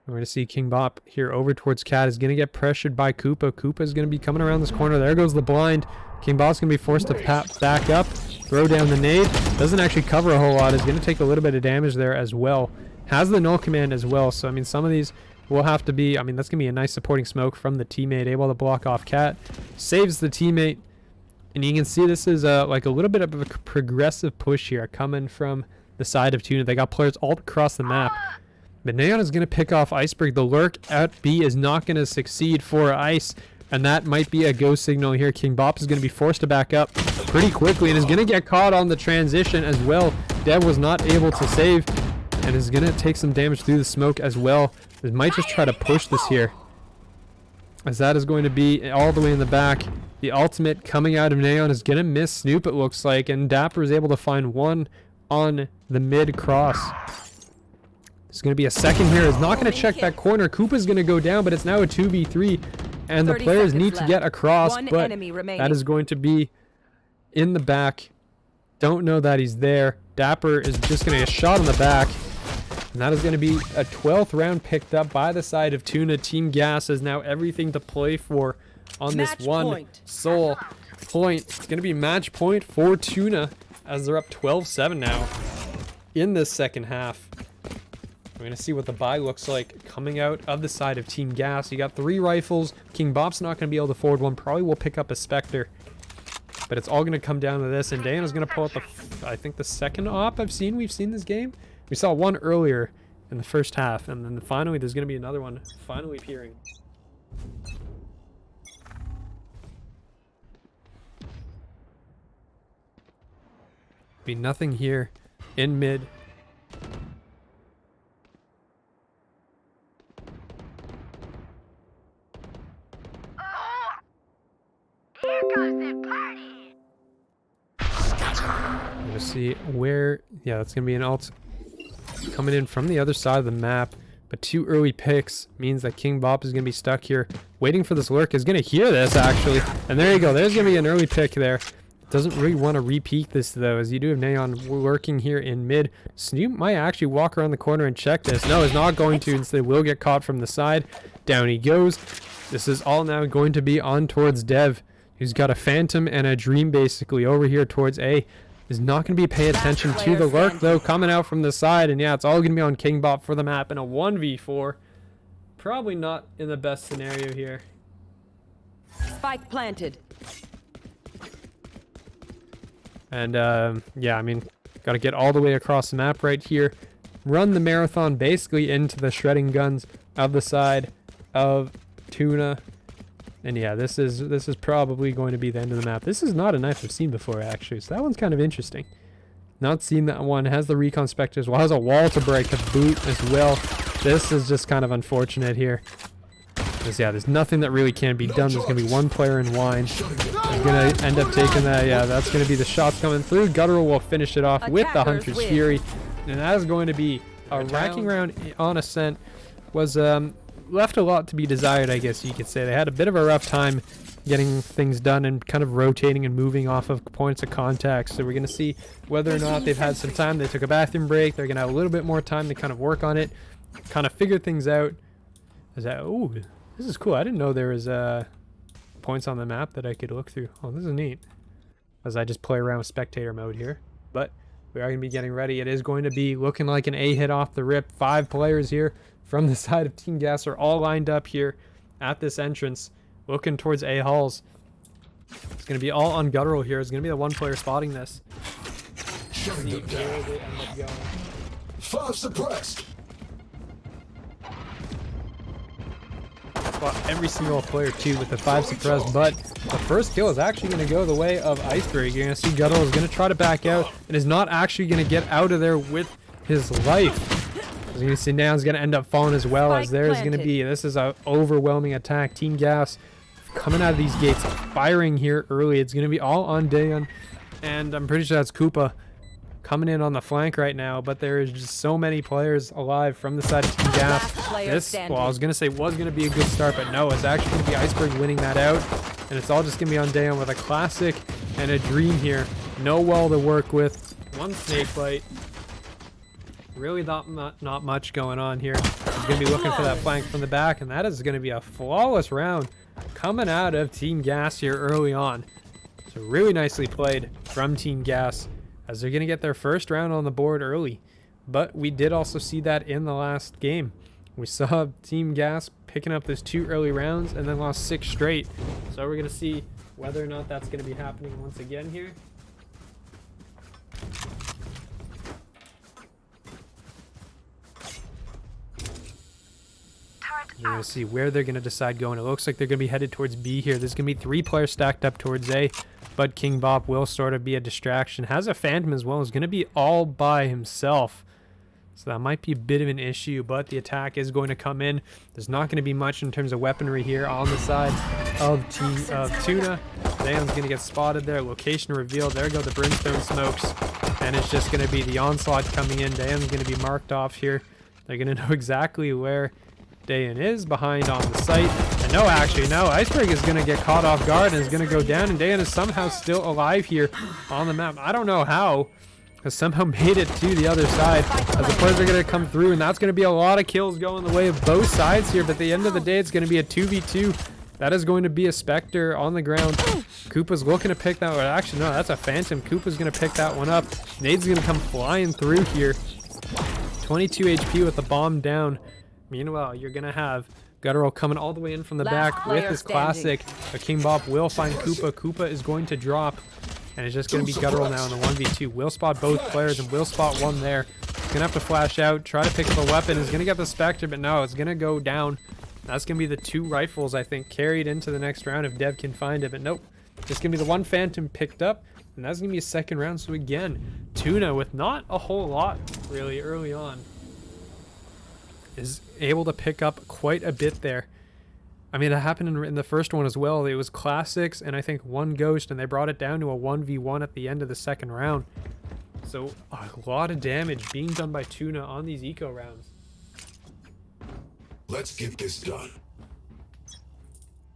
We're going to see King Bop here over towards Cat. Is going to get pressured by Koopa. Koopa is going to be coming around this corner. There goes the blind. King Bop's going to be forced to back up, throw down the nade. Doesn't actually cover a whole lot. Is going to take a little bit of damage there as well. Has the null command as well. So, I mean, some of these will have to be... I mean, that's going to be a nice supporting smoke from the teammate. Able to block off Cat. Saves the teammate. And you can see this is like a little bit of a progressive push here coming from the side of TUNA. They got players all across the map. But Neon is going to pick off Iceberg. The lurk at B is not going to succeed for Ice. And that might be a go signal here. King Bop is going to be forced to back up pretty quickly and is going to get caught on the transition as well. Dev was not able to save and is going to take some damage through the smoke as well. They might just try to push this here, as that is going to be all the way in the back. The ultimate coming out of Neon is going to miss Snoop, it looks like, and Dapper is able to find one on the mid cross. There's going to be a second here. Is not going to check that corner. Koopa's going to go down, but it's now a 2v3, and the players need to get across, but that is going to be in the back. Don't know that he's there. Dapper is just going to get shot in the back, and that is going to be a 12th round picked up by the side of TUNA. Team Gas has now everything to play for on this one sole point. It's going to be match point for TUNA as they're up 12-7 now in this second half. We're going to see what the buy looks like coming out of the side of Team Gas. You got 3 rifles. King Bop's not going to be able to forward one. Probably will pick up a Spectre. But it's all going to come down to this. And Dana's going to pull out the, I think, the second op we've seen this game. We saw one earlier in the first half. And then finally, there's going to be another one finally appearing. Be nothing here in mid. I'm gonna see where, yeah, that's gonna be an ult coming in from the other side of the map, but 2 early picks means that King Bop is gonna be stuck here waiting for this lurk. Is gonna hear this actually, and there you go. There's gonna be an early pick there. Doesn't really want to repeat this though, as you do have Neon lurking here in mid. Snoop might actually walk around the corner and check this. No, he's not going to. Instead, will get caught from the side. Down he goes. This is all now going to be on towards Dev, who's got a Phantom and a Dream basically over here towards A. Is not going to be paying attention to the lurk though, coming out from the side. And yeah, it's all going to be on King Bop for the map in a 1v4. Probably not in the best scenario here. Spike planted. And yeah, I mean, got to get all the way across the map right here. Run the marathon basically into the shredding guns of the side of TUNA. And yeah, this is probably going to be the end of the map. This is not a knife I've seen before, actually. So that one's kind of interesting. Not seen that one. Has the recon spectre as well. Has a wall to break to boot as well. This is just kind of unfortunate here. Because yeah, there's nothing that really can be done. There's going to be one player in wine. He's going to end up taking that. Yeah, that's going to be the shots coming through. Guttural will finish it off with the Hunter's Fury. And that is going to be a racking round on Ascent. Was left a lot to be desired, I guess you could say. They had a bit of a rough time getting things done and kind of rotating and moving off of points of contact. So we're going to see whether or not they've had some time. They took a bathroom break. They're going to have a little bit more time to kind of work on it, kind of figure things out. Is that, oh, this is cool. I didn't know there was points on the map that I could look through. Oh, this is neat. As I just play around with spectator mode here. But we are going to be getting ready. It is going to be looking like an A hit off the rip. 5 players here from the side of Team Gas are all lined up here at this entrance, looking towards A halls. It's going to be all on Guttural here. It's going to be the one player spotting this. Shutting them down. 5 suppressed. Spot every single player too with the 5 suppressed, but the first kill is actually going to go the way of Iceberg. You're going to see Guttural is going to try to back out and is not actually going to get out of there with his life. As you can see, Neon's going to end up falling as well, as there's going to be, this is an overwhelming attack. Team Gas coming out of these gates, firing here early. It's going to be all on Dayon, and I'm pretty sure that's Koopa coming in on the flank right now, but there is just so many players alive from the side of Team Gas. This, well, I was going to say was going to be a good start, but no, it's actually going to be Iceberg winning that out, and it's all just going to be on Dayon with a classic and a Dream here. No wall to work with, 1 snake bite. Really not much going on here. He's going to be looking for that flank from the back, and that is going to be a flawless round coming out of Team Gas here early on. So really nicely played from Team Gas, as they're going to get their first round on the board early. but we did also see that in the last game. We saw Team Gas picking up those 2 early rounds and then lost 6 straight. So we're going to see whether or not that's going to be happening once again here. We're going to see where they're going to decide going. It looks like they're going to be headed towards B here. There's going to be 3 players stacked up towards A, but King Bop will sort of be a distraction. Has a Phantom as well. Is going to be all by himself. So that might be a bit of an issue, but the attack is going to come in. There's not going to be much in terms of weaponry here on the side of TUNA. Dayan's going to get spotted there. Location revealed. There go the Brimstone smokes. And it's just going to be the onslaught coming in. Dayan's going to be marked off here. They're going to know exactly where Dayan is behind on the site. And no, actually, no. Iceberg is going to get caught off guard and is going to go down. And Dayan is somehow still alive here on the map. I don't know how. Has somehow made it to the other side as the players are going to come through, and that's going to be a lot of kills going the way of both sides here. But at the end of the day, it's going to be a 2v2. That is going to be a Spectre on the ground. Koopa's looking to pick that one. Actually, no, that's a Phantom. Koopa's going to pick that one up. Nade's going to come flying through here. 22 HP with the bomb down. Meanwhile, you're going to have Guttural coming all the way in from the back with his classic. But King Bop will find Koopa. Koopa is going to drop. And it's just going to be Guttural now in the 1v2. Will spot both players and will spot one there. He's going to have to flash out, try to pick up a weapon. He's going to get the Spectre, but no, it's going to go down. That's going to be the 2 rifles, I think, carried into the next round if Dev can find it. But nope, just going to be the 1 Phantom picked up. And that's going to be a second round. So again, TUNA with not a whole lot really early on is able to pick up quite a bit there. I mean, it happened in the first one as well. It was classics and I think 1 ghost, and they brought it down to a 1v1 at the end of the second round. So a lot of damage being done by TUNA on these eco rounds. Let's get this done.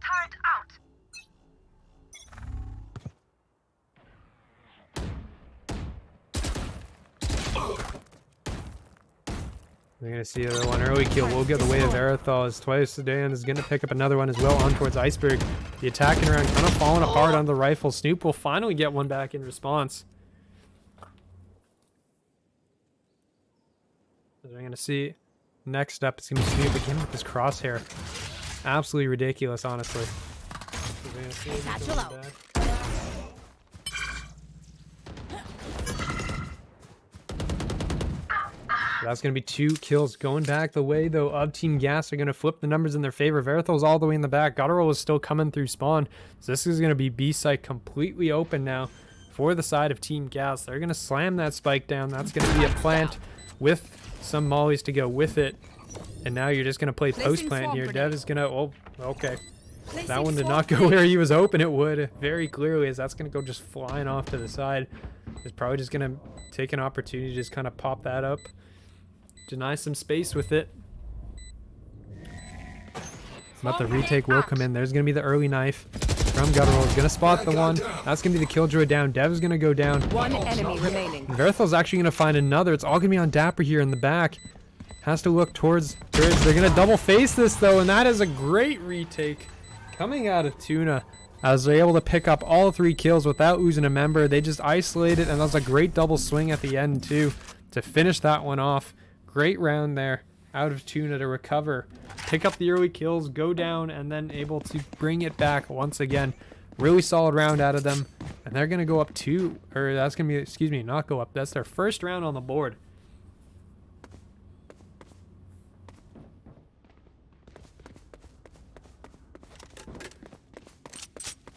Turret out. We're going to see the one early kill. We'll get the way of Arathal as Twice Dayan is going to pick up another one as well on towards Iceberg. The attacking round kind of falling apart on the rifle. Snoop will finally get one back in response. As we're going to see next up, it's going to be Snoop again with this crosshair. Absolutely ridiculous, honestly. So we're going to see him going back. That's going to be 2 kills going back the way, though, of Team Gas. Are going to flip the numbers in their favor. Verithal's all the way in the back. Guttural is still coming through spawn. So this is going to be B site completely open now for the side of Team Gas. They're going to slam that spike down. That's going to be a plant with some mollies to go with it. And now you're just going to play post plant here. Dev is going to... Oh, okay. That one did not go where he was hoping it would. Very clearly, as that's going to go just flying off to the side. It's probably just going to take an opportunity to just kind of pop that up. Deny some space with it. But the retake will come in. There's going to be the early knife from Guttural. Is going to spot the one. That's going to be the Killjoy down. Dev is going to go down. 1 enemy remaining. Verithal's actually going to find another. It's all going to be on Dapper here in the back. Has to look towards bridge. They're going to double face this, though, and that is a great retake coming out of TUNA, as they're able to pick up all 3 kills without losing a member. They just isolated, and that was a great double swing at the end, too, to finish that one off. Great round there out of TUNA to recover, pick up the early kills, go down, and then able to bring it back once again. Really solid round out of them, and they're going to go up 2, or that's going to be, excuse me, not go up. That's their first round on the board.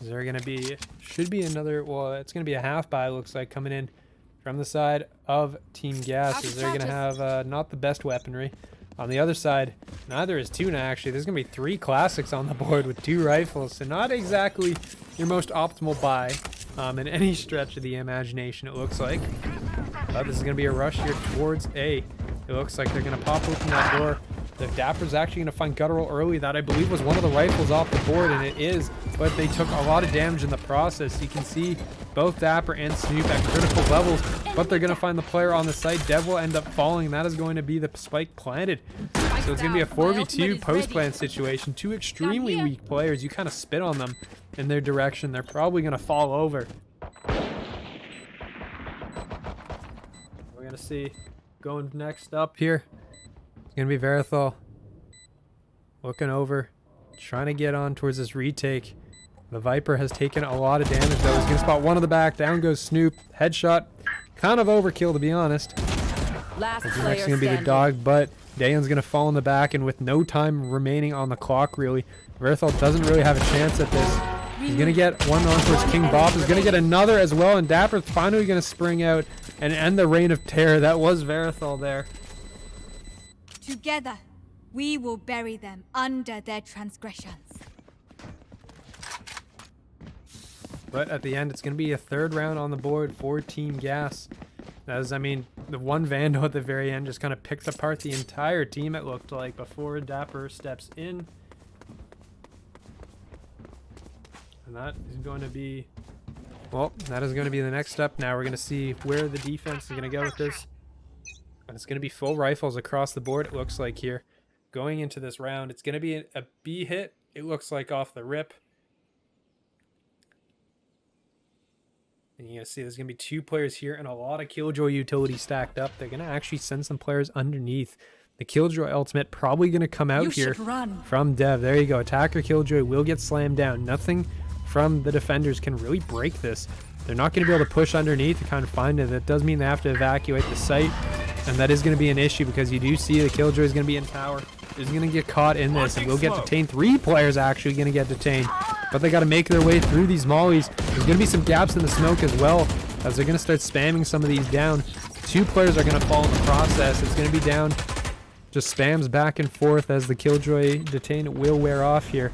Is there going to be, should be another, well, it's going to be a half buy, looks like, coming in from the side of Team Gas, as they're going to have not the best weaponry. On the other side, neither is TUNA, actually. There's going to be 3 classics on the board with 2 rifles, so not exactly your most optimal buy in any stretch of the imagination, it looks like. But this is going to be a rush here towards A. It looks like they're going to pop open that door. The Dapper's actually going to find Guttural early. That, I believe, was one of the rifles off the board, and it is. But they took a lot of damage in the process. You can see both Dapper and Snoop at critical levels, but they're going to find the player on the site. Dev will end up falling. That is going to be the spike planted. So it's going to be a 4v2 post-plant situation. 2 extremely weak players. You kind of spit on them in their direction. They're probably going to fall over. We're going to see going next up here. It's going to be Verithol. Looking over. Trying to get on towards this retake. The Viper has taken a lot of damage though. He's going to spot one of the back. Down goes Snoop. Headshot. Kind of overkill to be honest. Last It's player next going to be the standing. dog, but Dayan's going to fall in the back, and with no time remaining on the clock really, Verithol doesn't really have a chance at this. He's going to get one on towards King Bob. He's going to get another as well, and Dapper's finally going to spring out and end the reign of terror. That was Verithol there. Together, we will bury them under their transgressions. But at the end, it's going to be a third round on the board for Team Gas. As, I mean, the one Vandal at the very end just kind of picked apart the entire team, it looked like, before Dapper steps in. And that is going to be, well, that is going to be the next step. Now we're going to see where the defense is going to go with this. And it's going to be full rifles across the board, it looks like here. Going into this round, it's going to be a B hit, it looks like, off the rip. And you're going to see there's going to be 2 players here and a lot of Killjoy utility stacked up. They're going to actually send some players underneath. The Killjoy ultimate probably going to come out here from Dev. There you go. Attacker Killjoy will get slammed down. Nothing from the defenders can really break this. They're not going to be able to push underneath to kind of find it. That does mean they have to evacuate the site. And that is going to be an issue because you do see the Killjoy is going to be in tower. He's going to get caught in this and will get detained. 3 players actually going to get detained. But they got to make their way through these mollies. There's going to be some gaps in the smoke as well as they're going to start spamming some of these down. 2 players are going to fall in the process. It's going to be down. Just spams back and forth as the Killjoy detain will wear off here.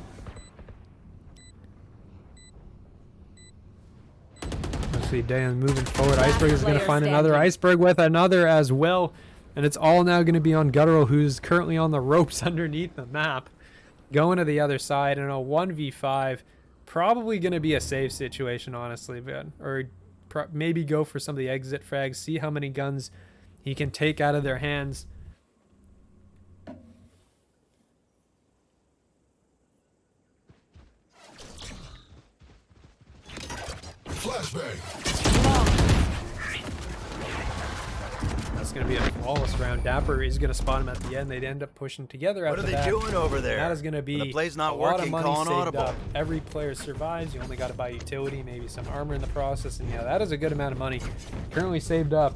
Let's see, Dayan moving forward. Iceberg is going to find another. Iceberg with another as well. And it's all now going to be on Guttural, who's currently on the ropes underneath the map. Going to the other side in a 1v5. Probably going to be a safe situation, honestly. Or maybe go for some of the exit frags. See how many guns he can take out of their hands. Flashbang. That's going to be a flawless round. Dapper is going to spot him at the end. They'd end up pushing together What after are they that. doing over there? That is going to be When the play's not a lot working, of money calling saved audible. up. Every player survives. You only got to buy utility, maybe some armor in the process. And yeah, that is a good amount of money currently saved up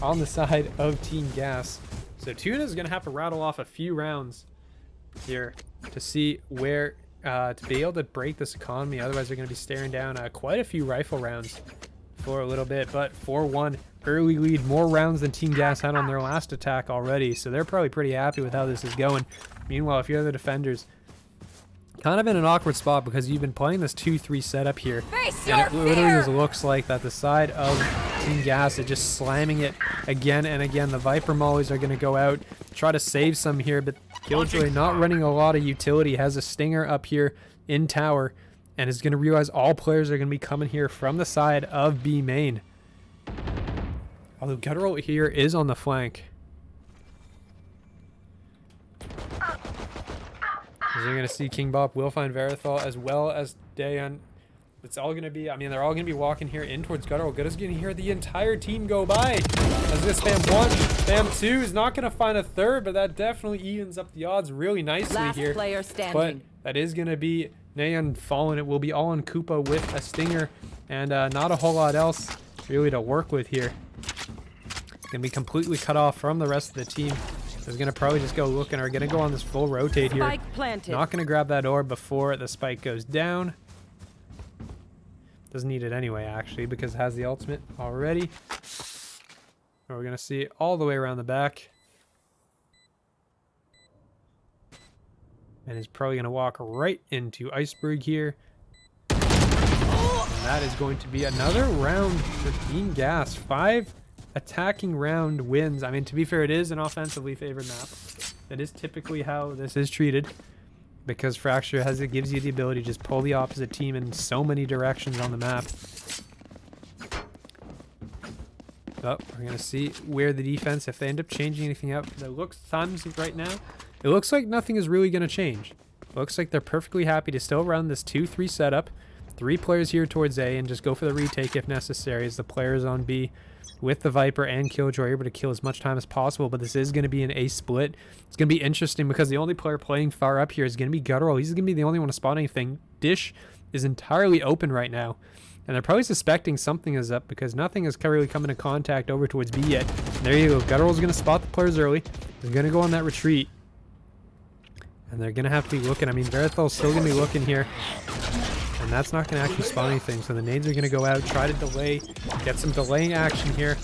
on the side of Team Gas. So TUNA is going to have to rattle off a few rounds here to see where to be able to break this economy. Otherwise, they're going to be staring down quite a few rifle rounds for a little bit. But 4-1 early lead, more rounds than Team Gas had on their last attack already, so they're probably pretty happy with how this is going. Meanwhile, if you're the defenders, kind of in an awkward spot because you've been playing this 2-3 setup here, and it literally just looks like that the side of Team Gas is just slamming it again and again. The Viper mollies are going to go out, try to save some here, but Killjoy not running a lot of utility, has a stinger up here in tower, and is going to realize all players are going to be coming here from the side of B main. Although Guttural here is on the flank. As you're going to see King Bop will find Verithol as well as Dayan. It's all going to be, I mean, they're all going to be walking here in towards Guttural. Guttural's going to hear the entire team go by. As this spam 1, spam 2 is not going to find a third, but that definitely evens up the odds really nicely Last here. player standing. But that is going to be Nayan falling. It will be all on Koopa with a stinger and not a whole lot else really to work with here. Gonna be completely cut off from the rest of the team. Is gonna probably just go looking, or gonna go on this full rotate here. Spike planted. Not gonna grab that orb before the spike goes down. Doesn't need it anyway, actually, because it has the ultimate already. And we're gonna see it all the way around the back. And he's probably gonna walk right into Iceberg here. And that is going to be another round for Team Gas. 5 attacking round wins. I mean, to be fair, it is an offensively favored map. That is typically how this is treated, because Fracture gives you the ability to just pull the opposite team in so many directions on the map. Oh, we're gonna see where the defense, if they end up changing anything up. It looks times right now, it looks like nothing is really gonna change. It looks like they're perfectly happy to still run this 2-3 setup. 3 players here towards A and just go for the retake if necessary, as the players on B with the Viper and Killjoy are able to kill as much time as possible. But this is going to be an A split. It's going to be interesting because the only player playing far up here is going to be Guttural. He's going to be the only one to spot anything. Dish is entirely open right now, and they're probably suspecting something is up because nothing is really coming in contact over towards B yet. And there you go. Guttural's going to spot the players early. He's going to go on that retreat, and they're going to have to be looking. I mean, Verithal's still going to be looking here, and that's not going to actually spawn anything. So the nades are going to go out, try to delay, get some delaying action here.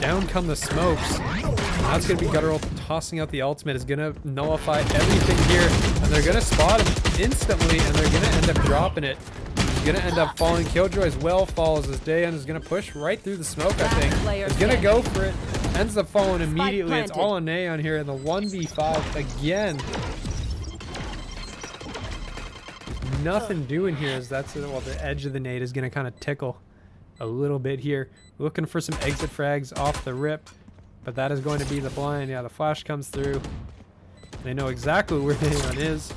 Down come the smokes. That's going to be Guttural tossing out the ultimate. Is going to nullify everything here, and they're going to spot him instantly, and they're going to end up dropping it. He's going to end up falling. Killjoy as well falls as Dayan is going to push right through the smoke, I think. He's going to go for it. Ends up falling immediately. It's all on Naeon here in the 1v5 again. Nothing doing here, as that's well, the edge of the nade is going to kind of tickle a little bit here. Looking for some exit frags off the rip, but that is going to be the blind. Yeah, the flash comes through. They know exactly where Naeon is,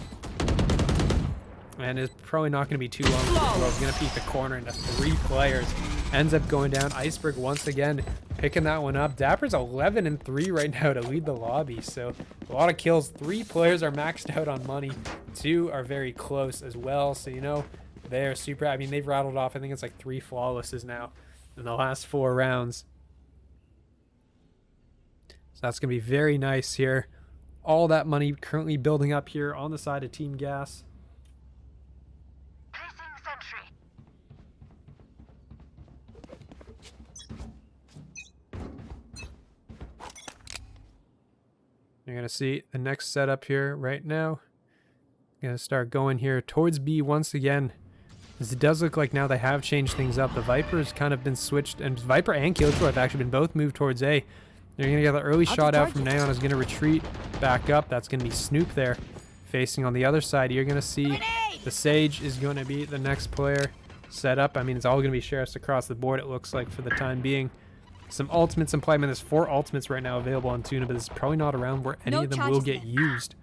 and it's probably not going to be too long. He's going to peek the corner into 3 players. Ends up going down. Iceberg once again picking that one up. Dapper's 11-3 right now to lead the lobby, so a lot of kills. 3 players are maxed out on money. 2 are very close as well, so you know they're super. I mean, they've rattled off, I think it's like 3 flawlesses now in the last 4 rounds. So that's going to be very nice here. All that money currently building up here on the side of Team Gas. Placing sentry. You're going to see the next setup here right now. Going to start going here towards B once again. As it does look like now they have changed things up. The Viper's kind of been switched, and Viper and Killjoy have actually been both moved towards A. They're going to get the early shot out from Naeon. Is going to retreat back up. That's going to be Snoop there facing on the other side. You're going to see the Sage is going to be the next player set up. I mean, it's all going to be sheriffs across the board, it looks like, for the time being. Some ultimates in play. I mean, there's 4 ultimates right now available on TUNA, but this is probably not a round where any of them will get used.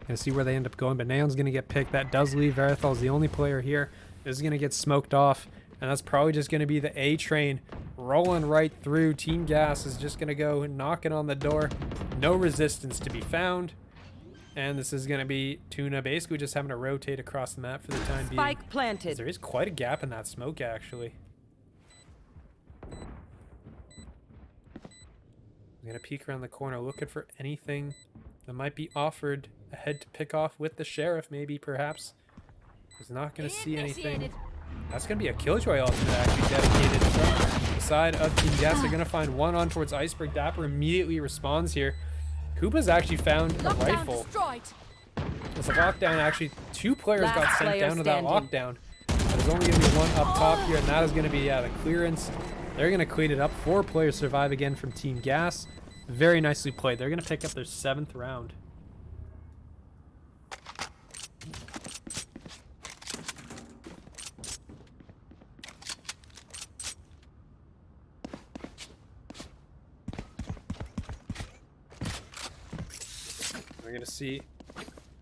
Gonna see where they end up going, but Naeon's gonna get picked. That does leave Verithal's the only player here. This is gonna get smoked off, and that's probably just gonna be the A train rolling right through. Team Gas is just gonna go knocking on the door. No resistance to be found, and this is gonna be TUNA basically just having to rotate across the map for the time being. Spike planted. There is quite a gap in that smoke, actually. I'm gonna peek around the corner looking for anything that might be offered ahead to pick off with the sheriff, maybe, perhaps. He's not going to see anything. That's going to be a Killjoy ultimate, actually, dedicated from the side of Team Gas. They're going to find one on towards Iceberg. Dapper immediately responds here. Koopa's actually found a rifle. It's a lockdown, actually. 2 players got sent down to that lockdown. There's only going to be 1 up top here, and that is going to be the clearance. They're going to clean it up. 4 players survive again from Team Gas. Very nicely played. They're going to pick up their 7th round. We're going to see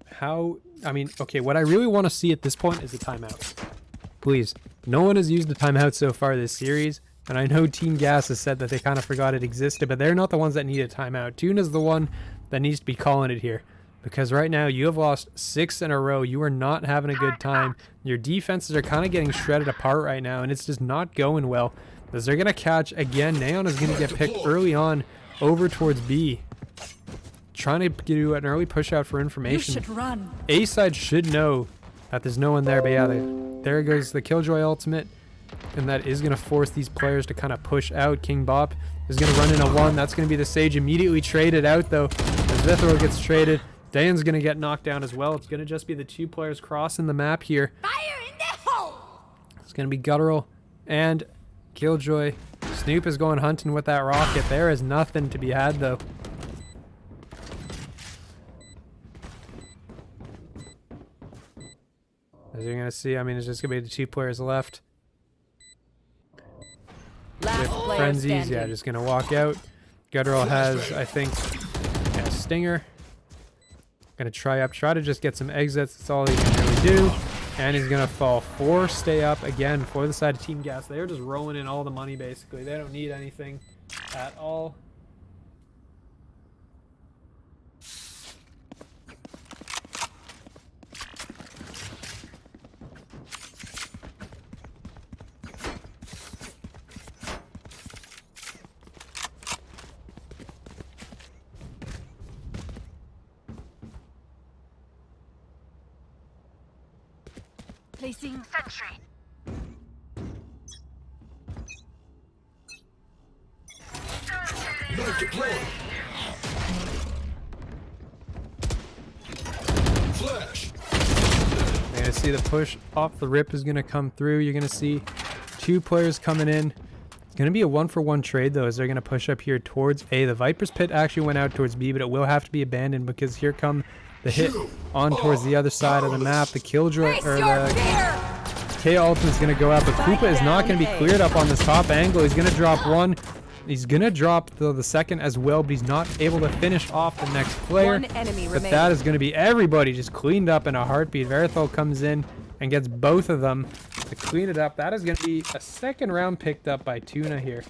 how, I mean, okay, what I really want to see at this point is a timeout. Please. No one has used a timeout so far this series. And I know Team Gas has said that they kind of forgot it existed, but they're not the ones that need a timeout. TUNA's the one that needs to be calling it here. Because right now, you have lost 6 in a row. You are not having a good time. Your defenses are kind of getting shredded apart right now, and it's just not going well. As they're going to catch, again, Naeon is going to get picked early on over towards B. Trying to do an early push out for information. You should run. A side should know that there's no one there, but yeah, there goes the Killjoy ultimate. And that is going to force these players to kind of push out. King Bop is going to run in a 1. That's going to be the Sage immediately traded out, though. As Vithro gets traded, Dayan's going to get knocked down as well. It's going to just be the 2 players crossing the map here. Fire in the hole! It's going to be Guttural and Killjoy. Snoop is going hunting with that rocket. There is nothing to be had, though. As you're going to see, I mean, it's just going to be the 2 players left. With Frenzies, yeah, just gonna walk out. Guttural has, I think, a stinger. Gonna try to just get some exits. That's all he can really do. And he's going to fall 4, stay up again for the side of Team Gas. They're just rolling in all the money, basically. They don't need anything at all. Placing sentry. Knife deployed. Flash. You're going to see the push off the rip is going to come through. You're going to see 2 players coming in. It's going to be a 1-for-1 trade, though, as they're going to push up here towards A. The Viper's Pit actually went out towards B, but it will have to be abandoned because here come the hit on towards the other side of the map. The Killjoy, or the K ultimate is going to go out, but Koopa is not going to be cleared up on this top angle. He's going to drop 1. He's going to drop the second as well, but he's not able to finish off the next player. One enemy But remaining. that is going to be everybody just cleaned up in a heartbeat. Verithol comes in and gets both of them to clean it up. That is going to be a second round picked up by TUNA here,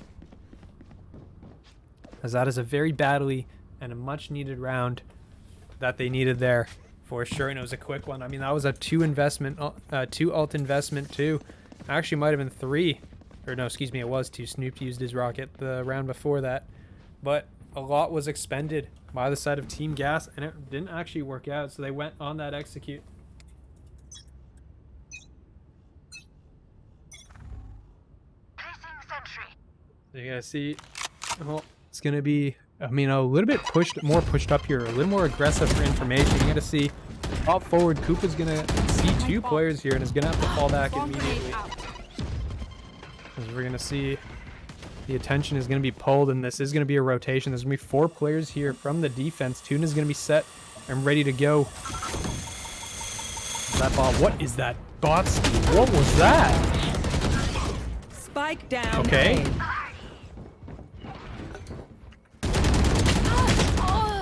as that is a very badly and a much needed round that they needed there for sure. And it was a quick one. I mean, that was a 2 ult investment too. Actually might have been 3, or no, excuse me, it was 2. Snoop used his rocket the round before that, but a lot was expended by the side of Team Gas, and it didn't actually work out, so they went on that execute. Placing sentry. So you're gonna see, well, it's gonna be, I mean, a little bit more pushed up here, a little more aggressive for information. You're gonna see up forward, Koopa's gonna see 2 players here and is gonna have to fall back immediately. As we're gonna see the attention is gonna be pulled, and this is gonna be a rotation. There's gonna be 4 players here from the defense. TUNA's gonna be set and ready to go. That bot, what is that? Bots? What was that? Spike down. Okay.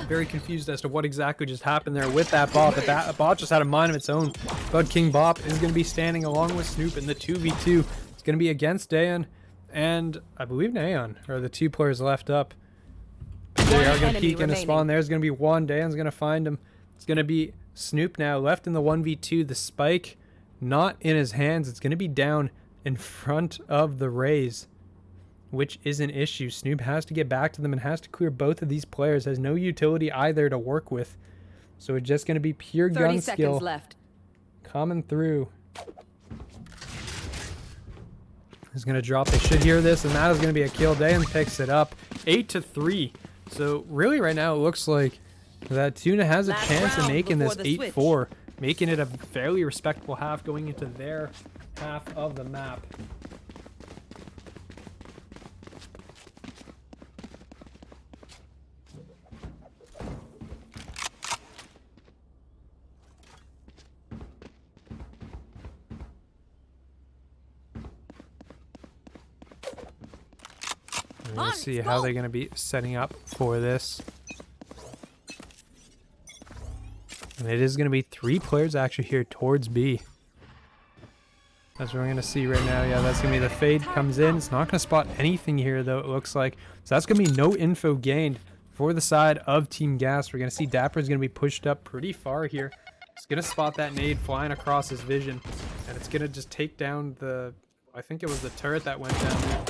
Very confused as to what exactly just happened there with that bot, but that bot just had a mind of its own. But King Bop is going to be standing along with Snoop in the 2v2. It's going to be against Dayan and I believe Naeon are the 2 players left up. They are going to peek in a spawn. There's going to be 1. Dayan's going to find him. It's going to be Snoop now left in the 1v2. The spike not in his hands. It's going to be down in front of the Rays, which is an issue. Snoop has to get back to them and has to clear both of these players. Has no utility either to work with. So it's just going to be pure 30 gun seconds skill left. coming through. He's going to drop. They should hear this, and that is going to be a kill. Dayan picks it up. 8-3. So really right now it looks like that TUNA has a Last chance of round making this before the 8-4. Making it a fairly respectable half going into their half of the map. Let's see how they're going to be setting up for this. And it is going to be 3 players actually here towards B. That's what we're going to see right now. Yeah, that's going to be the fade comes in. It's not going to spot anything here, though, it looks like. So that's going to be no info gained for the side of Team Gas. We're going to see Dapper is going to be pushed up pretty far here. It's going to spot that nade flying across his vision. And it's going to just take down the, I think it was the turret that went down there.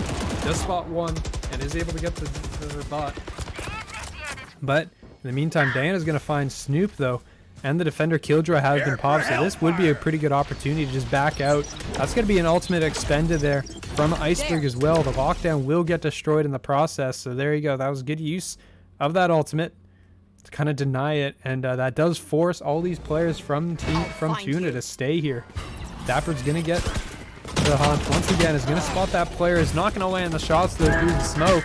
Does spot 1 and is able to get the bot. But in the meantime, Dayan is going to find Snoop, though. And the defender Killjoy has been popped, so this would be a pretty good opportunity to just back out. That's going to be an ultimate expended there from Iceberg as well. The lockdown will get destroyed in the process, so there you go. That was good use of that ultimate to kind of deny it, and that does force all these players from TUNA to stay here. Dapper's going to get the hunt once again. Is going to spot that player. Is not going to land the shots though through the smoke.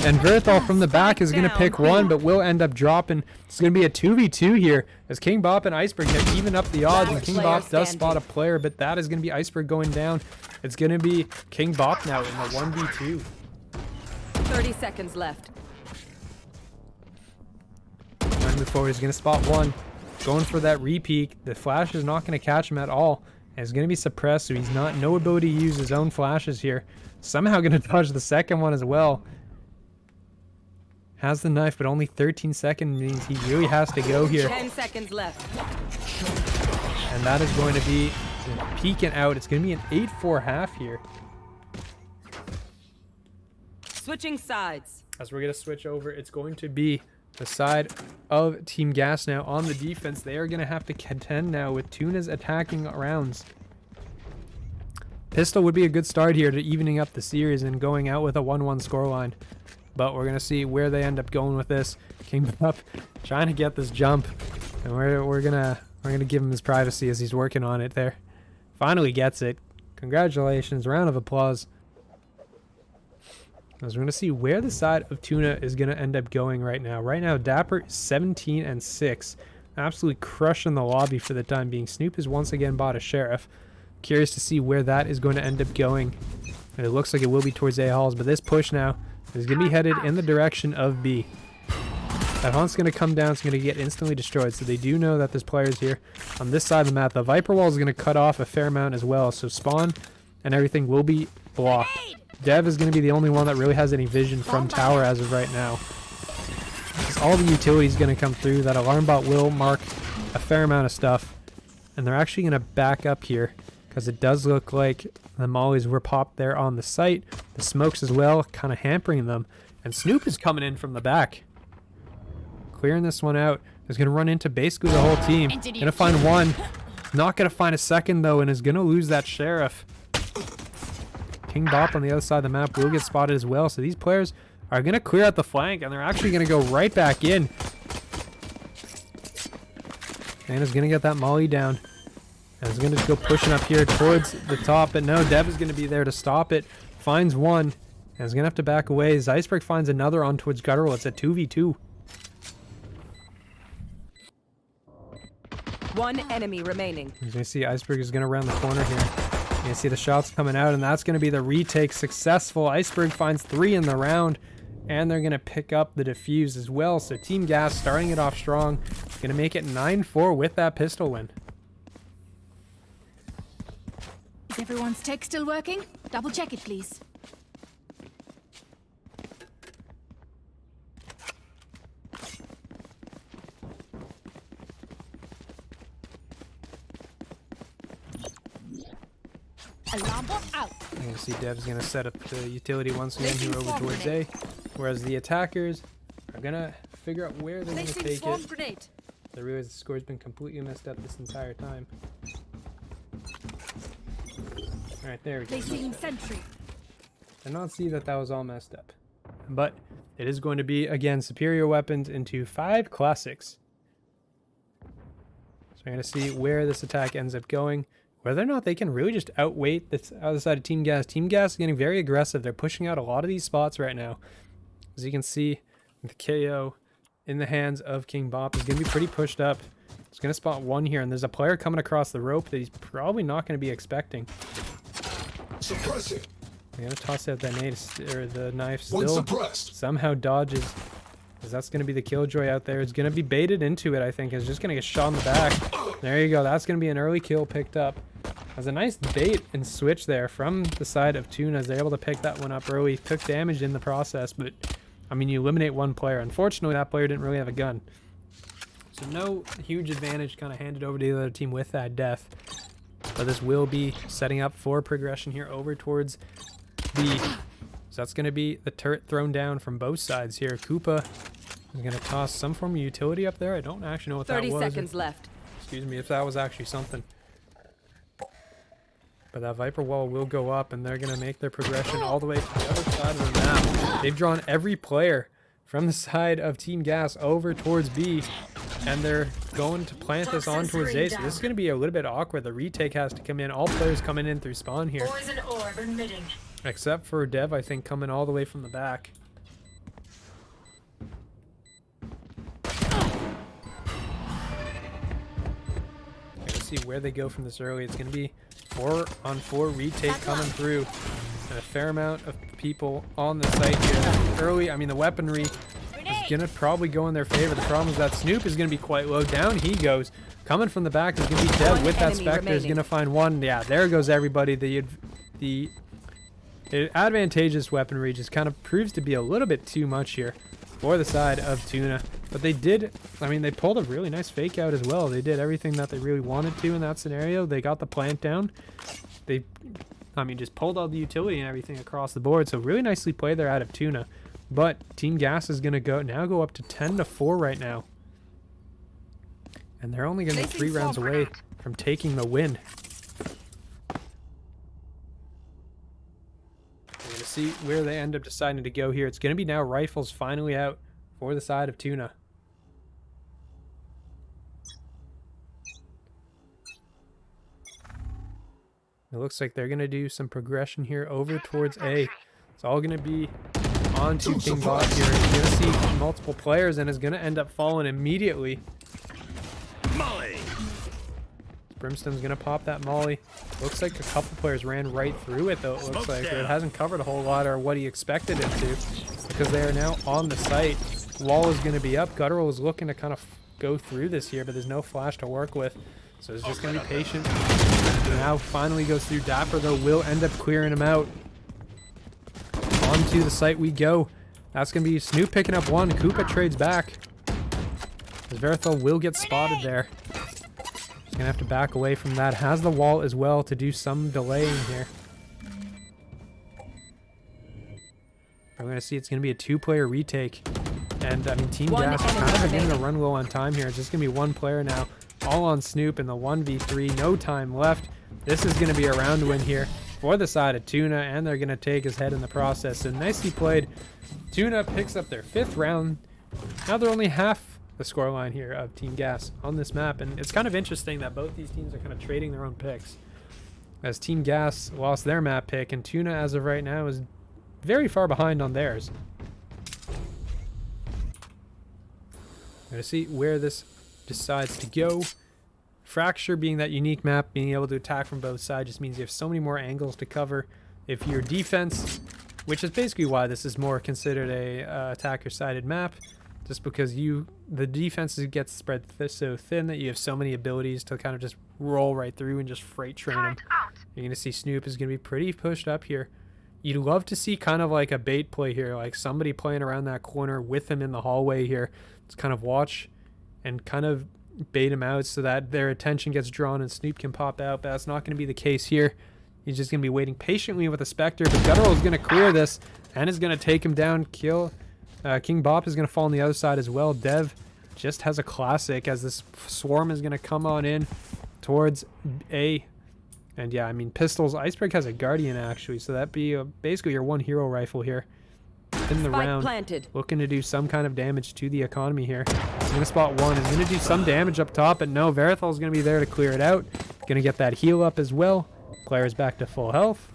And Verithol from the back is going to pick 1, but will end up dropping. It's going to be a 2v2 here as King Bop and Iceberg have even up the odds. And King Bop does spot a player, but that is going to be Iceberg going down. It's going to be King Bop now in the 1v2. 30 seconds left. Trying to move forward. He's going to spot 1. Going for that repeat. The flash is not going to catch him at all. And it's going to be suppressed, so he's no ability to use his own flashes here. Somehow going to dodge the second one as well. Has the knife, but only 13 seconds means he really has to go here. 10 seconds left. And that is going to be peeking out. It's going to be an 8-4 half here. Switching sides. As we're going to switch over, it's going to be the side of Team Gas now on the defense. They are going to have to contend now with TUNA's attacking rounds. Pistol would be a good start here to evening up the series and going out with a 1-1 scoreline. But we're going to see where they end up going with this. King up trying to get this jump. And we're gonna give him his privacy as he's working on it there. Finally gets it. Congratulations. Round of applause. As we're going to see where the side of TUNA is going to end up going right now. Right now, Dapper is 17-6. Absolutely crushing the lobby for the time being. Snoop has once again bought a sheriff. Curious to see where that is going to end up going. And it looks like it will be towards A halls, but this push now is going to be headed in the direction of B. That haunt's going to come down. It's going to get instantly destroyed. So they do know that there's players here on this side of the map. The Viper wall is going to cut off a fair amount as well. So spawn and everything will be blocked. Dev is going to be the only one that really has any vision from tower as of right now. All the utilities going to come through. That alarm bot will mark a fair amount of stuff. And they're actually going to back up here because it does look like the mollies were popped there on the site. The smokes as well, kind of hampering them. And Snoop is coming in from the back. Clearing this one out. Is going to run into basically the whole team. Going to find one. Not going to find a second though, and is going to lose that sheriff. King Bop on the other side of the map will get spotted as well. So these players are going to clear out the flank, and they're actually going to go right back in. And is going to get that molly down. And is going to just go pushing up here towards the top. But no, Dev is going to be there to stop it. Finds one. And is going to have to back away. Iceberg finds another on towards Guttural. It's a 2v2. One enemy remaining. As you can see, Iceberg is going to round the corner here. You can see the shots coming out, and that's going to be the retake successful. Iceberg finds 3 in the round, and they're going to pick up the defuse as well. So Team Gas starting it off strong. Going to make it 9-4 with that pistol win. Is everyone's tech still working? Double check it, please. Alarm bot out. You can see Dev's going to set up the utility once again here over towards A, whereas the attackers are going to figure out where they're going to take it. Grenade. They realize the score's been completely messed up this entire time. Alright, there we go. Placing sentry. Did not see that that was all messed up. But it is going to be, again, superior weapons into 5 classics. So we're going to see where this attack ends up going. Whether or not they can really just outweight this other side of Team Gas. Team Gas is getting very aggressive. They're pushing out a lot of these spots right now. As you can see, the KO in the hands of King Bop is going to be pretty pushed up. It's going to spot one here, and there's a player coming across the rope that he's probably not going to be expecting. Suppress it. I'm going to toss out that nade, or the knife One still. suppressed. Somehow dodges. Because that's going to be the killjoy out there. It's going to be baited into it, I think. It's just going to get shot in the back. There you go. That's going to be an early kill picked up. Has a nice bait and switch there from the side of TUNA. They're able to pick that one up early. Took damage in the process, but I mean, you eliminate one player. Unfortunately, that player didn't really have a gun. So no huge advantage kind of handed over to the other team with that death. But this will be setting up for progression here over towards B. So that's going to be the turret thrown down from both sides here. Koopa is going to toss some form of utility up there. I don't actually know what that was. 30 seconds left. Excuse me if that was actually something. But that Viper wall will go up, and they're going to make their progression all the way to the other side of the map. They've drawn every player from the side of Team Gas over towards B, and they're going to plant this on towards A. So this is going to be a little bit awkward. The retake has to come in. All players coming in through spawn here. Poison orb emitting. Except for Dev, I think, coming all the way from the back. Let's see where they go from this early. It's going to be 4-on-4 retake coming through. And a fair amount of people on the site here. Early, I mean, the weaponry is going to probably go in their favor. The problem is that Snoop is going to be quite low. Down he goes. Coming from the back is going to be Dev with that Spectre. Is going to find one. Yeah, there goes everybody. The advantageous weaponry just kind of proves to be a little bit too much here for the side of Tuna. But they did, I mean, they pulled a really nice fake out as well. They did everything that they really wanted to in that scenario. They got the plant down. They, I mean, just pulled all the utility and everything across the board. So really nicely played there out of Tuna. But Team Gas is going to go up to 10-4 right now. And they're only going to be 3 rounds away from taking the win. We're going to see where they end up deciding to go here. It's going to be now rifles finally out for the side of Tuna. It looks like they're going to do some progression here over towards A. It's all going to be on to King Bot here. He's going to see multiple players and is going to end up falling immediately. Molly. Brimstone's going to pop that molly. Looks like a couple players ran right through it, though, it looks like. It hasn't covered a whole lot or what he expected it to, because they are now on the site. Wall is going to be up. Guttural is looking to kind of go through this here, but there's no flash to work with. So he's just going to be patient. Now finally goes through. Dapper, though, will end up clearing him out. Onto the site we go. That's going to be Snoop picking up one. Koopa trades back. As Verithel will get spotted there. He's going to have to back away from that. Has the wall as well to do some delaying here. We're going to see it's going to be a 2-player retake. And, I mean, Team Gas is kind of beginning to run low on time here. It's just going to be 1 player now. All on Snoop in the 1v3. No time left. This is going to be a round win here for the side of Tuna, and they're going to take his head in the process. So nicely played. Tuna picks up their 5th round. Now they're only half the scoreline here of Team Gas on this map, and it's kind of interesting that both these teams are kind of trading their own picks. As Team Gas lost their map pick, and Tuna, as of right now, is very far behind on theirs. Going to see where this decides to go. Fracture being that unique map, being able to attack from both sides just means you have so many more angles to cover. If your defense, which is basically why this is more considered a attacker-sided map, just because the defenses get spread so thin that you have so many abilities to kind of just roll right through and just freight train them. You're going to see Snoop is going to be pretty pushed up here. You'd love to see kind of like a bait play here, like somebody playing around that corner with him in the hallway here. Just kind of watch and kind of bait him out so that their attention gets drawn and Snoop can pop out, but that's not going to be the case here. He's just going to be waiting patiently with a Spectre, but Guttural is going to clear this and is going to take him down, kill. King Bop is going to fall on the other side as well. Dev just has a classic as this swarm is going to come on in towards A. And yeah, I mean, pistols. Iceberg has a Guardian actually, so that'd be basically your 1 hero rifle here in the round. Planted. Looking to do some kind of damage to the economy here. He's going to spot one. He's going to do some damage up top, but no, Verithel is going to be there to clear it out. Going to get that heal up as well. Player's back to full health.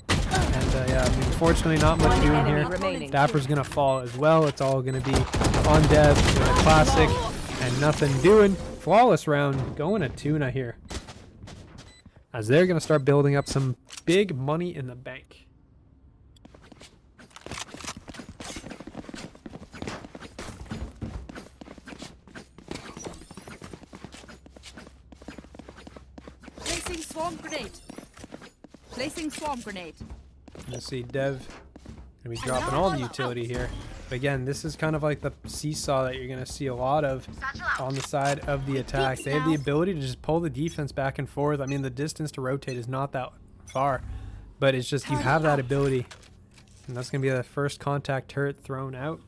And yeah, I mean, unfortunately not much doing here. Dapper's going to fall as well. It's all going to be on Dev with a classic and nothing doing. Flawless round going to Tuna here, as they're going to start building up some big money in the bank. Placing swarm grenade. Placing swarm grenade. You'll see Dev going to be dropping all the utility here. But again, this is kind of like the seesaw that you're going to see a lot of on the side of the attack. They have the ability to just pull the defense back and forth. I mean, the distance to rotate is not that far, but it's just you have that ability. And that's going to be the first contact turret thrown out.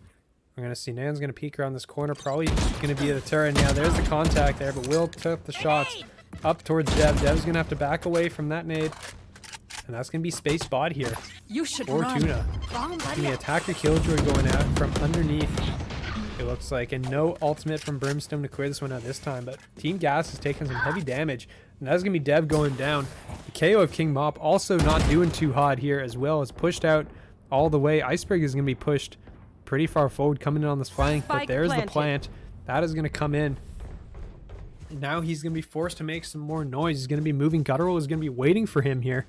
We're going to see Nan's going to peek around this corner. Probably going to be the turret. Yeah, there's the contact there, but Will took the shots up towards Dev. Dev's going to have to back away from that nade. And that's going to be space bot here for Tuna. The attacker killjoy going out from underneath, it looks like. And no ultimate from Brimstone to clear this one out this time. But Team Gas is taking some heavy damage. And that's going to be Dev going down. The KO of King Mop also not doing too hot here as well. As pushed out all the way. Iceberg is going to be pushed pretty far forward coming in on this flank. But there's the plant. That is going to come in. Now he's going to be forced to make some more noise. He's going to be moving. Guttural is going to be waiting for him here.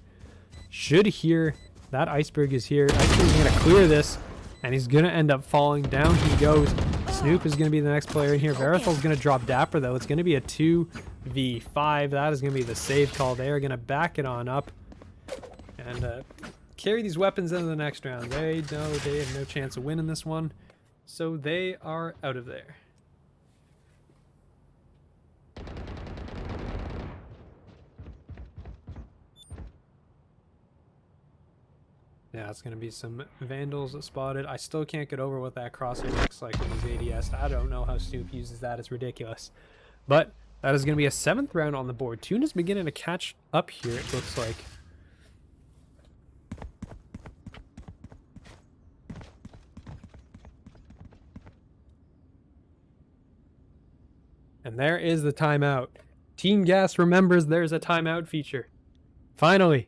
Should hear that Iceberg is here. Iceberg is going to clear this. And he's going to end up falling down. He goes. Snoop is going to be the next player in here. Verithal's going to drop Dapper, though. It's going to be a 2v5. That is going to be the save call. They are going to back it on up and carry these weapons into the next round. They know they have no chance of winning this one, so they are out of there. Yeah, it's going to be some Vandals spotted. I still can't get over what that crosshair looks like in his ADS. I don't know how Snoop uses that. It's ridiculous. But that is going to be a 7th round on the board. TUNA's beginning to catch up here, it looks like. And there is the timeout. Team Gas remembers there's a timeout feature. Finally.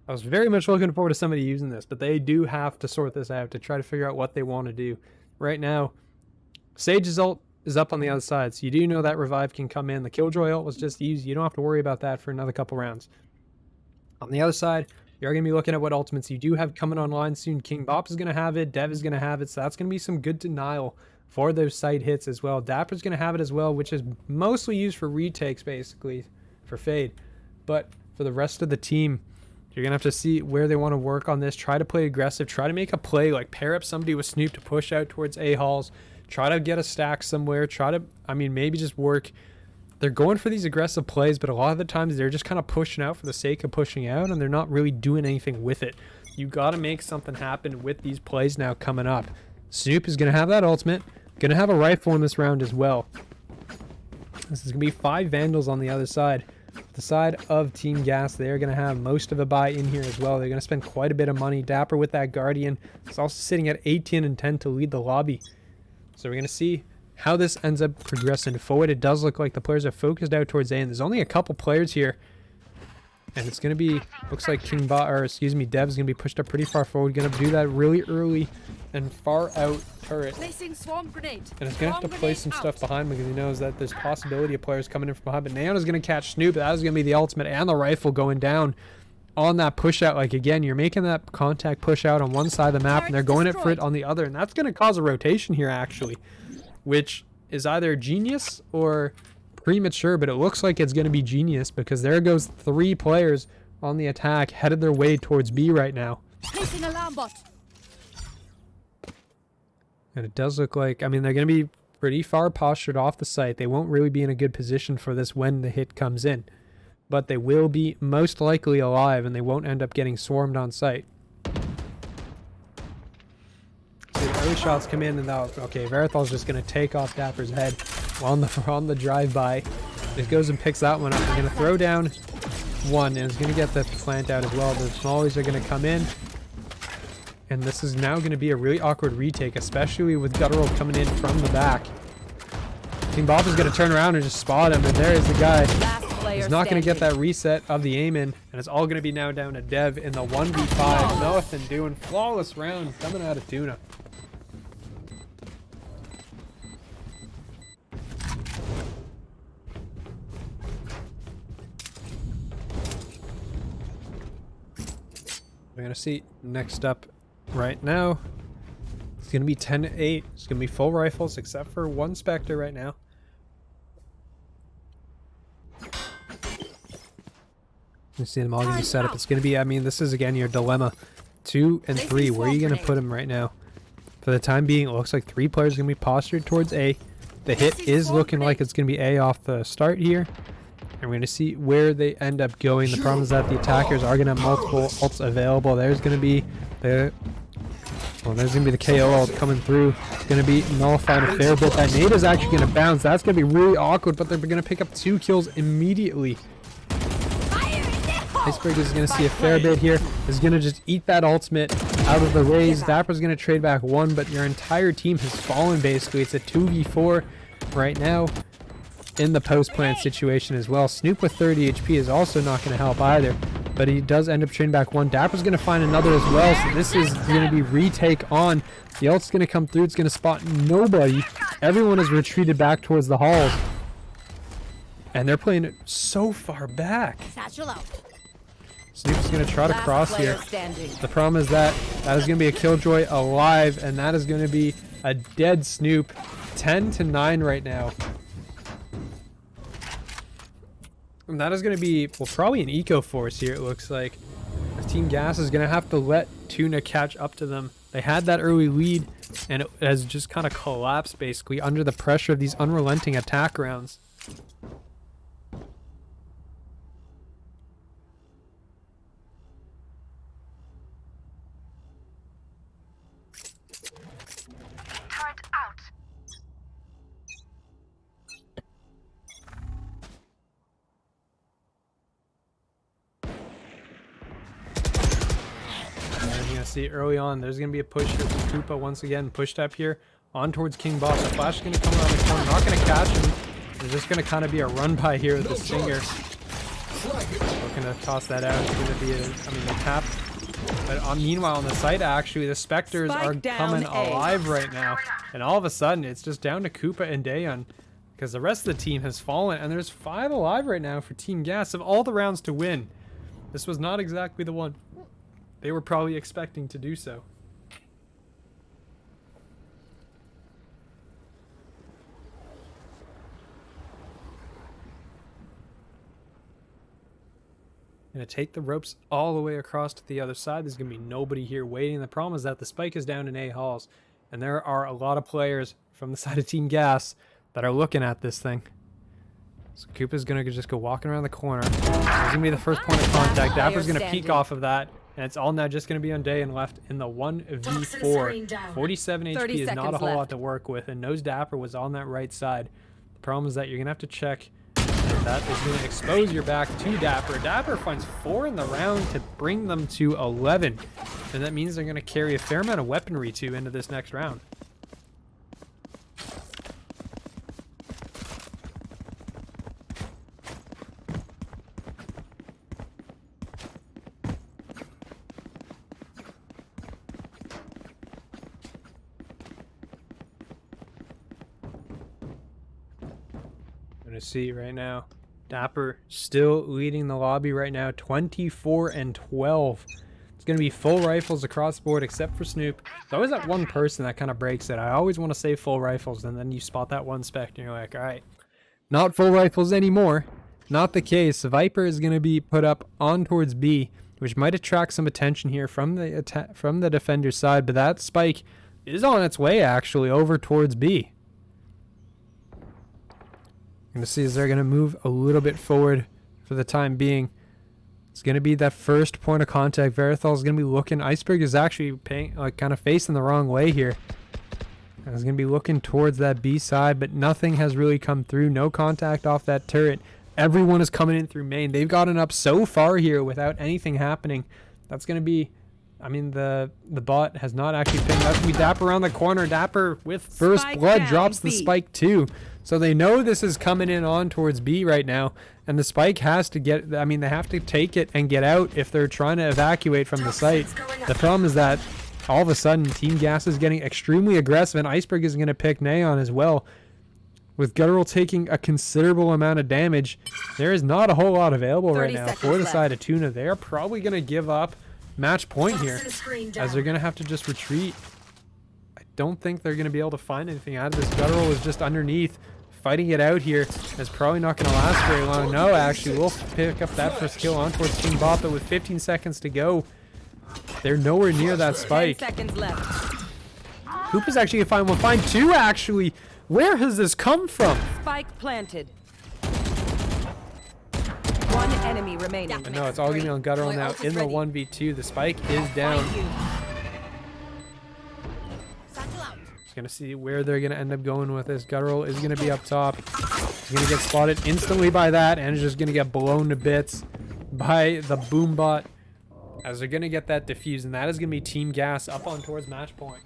I was very much looking forward to somebody using this, but they do have to sort this out to try to figure out what they want to do. Right now, Sage's ult is up on the other side, so you do know that revive can come in. The Killjoy ult was just used. You don't have to worry about that for another couple rounds. On the other side, you're going to be looking at what ultimates you do have coming online soon. King Bop is going to have it. Dev is going to have it, so that's going to be some good denial for those side hits as well. Dapper's going to have it as well, which is mostly used for retakes, basically, for Fade. But for the rest of the team, you're going to have to see where they want to work on this. Try to play aggressive. Try to make a play. Like, pair up somebody with Snoop to push out towards A-Halls. Try to get a stack somewhere. Try to, maybe just work. They're going for these aggressive plays, but a lot of the times they're just kind of pushing out for the sake of pushing out, and they're not really doing anything with it. You got to make something happen with these plays now coming up. Snoop is going to have that ultimate. Going to have a rifle in this round as well. This is going to be 5 Vandals on the other side. The side of Team Gas, they're going to have most of a buy in here as well. They're going to spend quite a bit of money. Dapper with that Guardian is also sitting at 18 and 10 to lead the lobby. So we're going to see how this ends up progressing forward. It does look like the players are focused out towards A, and there's only a couple players here. And it's going to be, looks like Dev's going to be pushed up pretty far forward. Going to do that really early and far out turret. Placing swarm grenade. And it's going to have to place some stuff behind because he knows that there's possibility of players coming in from behind. But Neon is going to catch Snoop. That is going to be the ultimate and the rifle going down on that push out. Like, again, you're making that contact push out on one side of the map, and they're going it for it on the other. And that's going to cause a rotation here, actually, which is either genius or premature, but it looks like it's going to be genius because there goes 3 players on the attack headed their way towards B right now. Placing alarm bot. And it does look like, they're going to be pretty far postured off the site. They won't really be in a good position for this when the hit comes in. But they will be most likely alive, and they won't end up getting swarmed on site. So the early shots come in, and okay, Verithal's just going to take off Dapper's head on the drive-by. It goes and picks that one up. They're going to throw down one, and it's going to get the plant out as well. The smallies are going to come in. And this is now going to be a really awkward retake, especially with Guttural coming in from the back. King Bob is going to turn around and just spot him, and there is the guy. He's not going to get that reset of the aim in, and it's all going to be now down to Dev in the 1v5. Nothing doing. Flawless round coming out of TUNA. We're going to see next up right now. It's going to be 10-8. It's going to be full rifles except for one Spectre right now. You see them all going to be set up. It's going to be, this is again your dilemma. 2 and 3. Where are you going to put them right now? For the time being, it looks like 3 players are going to be postured towards A. The hit is looking like it's going to be A off the start here. And we're going to see where they end up going. The problem is that the attackers are going to have multiple ults available. There's going to be the... Well, there's going to be the KO ult coming through. It's going to be nullified a fair bit. That nade is actually going to bounce. That's going to be really awkward, but they're going to pick up 2 kills immediately. Iceberg is going to see a fair bit here. Is going to just eat that ultimate out of the raise. Dapper's going to trade back 1, but your entire team has fallen basically. It's a 2v4 right now in the post-plant situation as well. Snoop with 30 HP is also not going to help either, but he does end up trading back 1. Dapper's going to find another as well, so this is going to be retake on. The ult's going to come through. It's going to spot nobody. Everyone has retreated back towards the halls, and they're playing it so far back. Satchel out. Snoop's going to try to Last cross player here. standing. The problem is that is going to be a Killjoy alive, and that is going to be a dead Snoop. 10-9 right now. And that is going to be, well, probably an Eco Force here, it looks like. Team Gas is going to have to let TUNA catch up to them. They had that early lead, and it has just kind of collapsed, basically, under the pressure of these unrelenting attack rounds. Turret out. And you're going to see early on, there's going to be a push here from Koopa once again. Pushed up here on towards King Boss. The flash is going to come around the corner. Not going to catch him. There's just going to kind of be a run by here with the Stinger. Looking to toss that out. It's going to be a, they tap. But meanwhile, on the site, actually, the Spectres Spike are down coming A. alive right now. And all of a sudden, it's just down to Koopa and Daeon. Because the rest of the team has fallen. And there's 5 alive right now for Team Gas of all the rounds to win. This was not exactly the one they were probably expecting to do so. Gonna take the ropes all the way across to the other side. There's gonna be nobody here waiting. The problem is that the spike is down in A halls, and there are a lot of players from the side of Team Gas that are looking at this thing. So Koopa's gonna just go walking around the corner. There's gonna be the first point of contact. Dapper's gonna peek off of that, and it's all now just gonna be on Day and left in the 1v4. 47 HP is not a whole lot to work with, and knows Dapper was on that right side. The problem is that you're gonna have to check. That is going to expose your back to Dapper. Dapper finds 4 in the round to bring them to 11. And that means they're going to carry a fair amount of weaponry too into this next round. To see right now, Dapper still leading the lobby right now, 24-12. It's gonna be full rifles across the board except for Snoop. There's always that one person that kind of breaks it. I always want to say full rifles, and then you spot that one spec and you're like, all right, not full rifles anymore. Not the case. Viper is gonna be put up on towards B, which might attract some attention here from the defender's side, but that spike is on its way actually over towards B. Going to see as they're going to move a little bit forward for the time being. It's going to be that first point of contact. Verithal is going to be looking. Iceberg is actually kind of facing the wrong way here. And he's going to be looking towards that B side, but nothing has really come through. No contact off that turret. Everyone is coming in through main. They've gotten up so far here without anything happening. That's going to be, the bot has not actually pinged. That's going to be Dapper around the corner. Dapper with first Spike blood down drops the B. spike too. So they know this is coming in on towards B right now, and the spike has to get, they have to take it and get out if they're trying to evacuate from the site. The problem is that all of a sudden Team Gas is getting extremely aggressive, and Iceberg is going to pick Neon as well. With Guttural taking a considerable amount of damage, there is not a whole lot available right now for the side of TUNA. They are probably going to give up match point here, as they're going to have to just retreat. I don't think they're going to be able to find anything out of this. Guttural is just underneath. Fighting it out here is probably not going to last very long. No, actually, we'll pick up that first kill on towards King Bop, but with 15 seconds to go, they're nowhere near that spike. 10 seconds left. Koopa's actually going to find one. Find 2, actually. Where has this come from? Spike planted. 1 enemy remaining. But no, it's all going to be on Guttural now in the 1v2. The spike is down. Gonna see where they're gonna end up going with this. Guttural is gonna be up top. He's gonna get spotted instantly by that, and is just gonna get blown to bits by the boom bot as they're gonna get that defused, and that is gonna be Team Gas up on towards match point.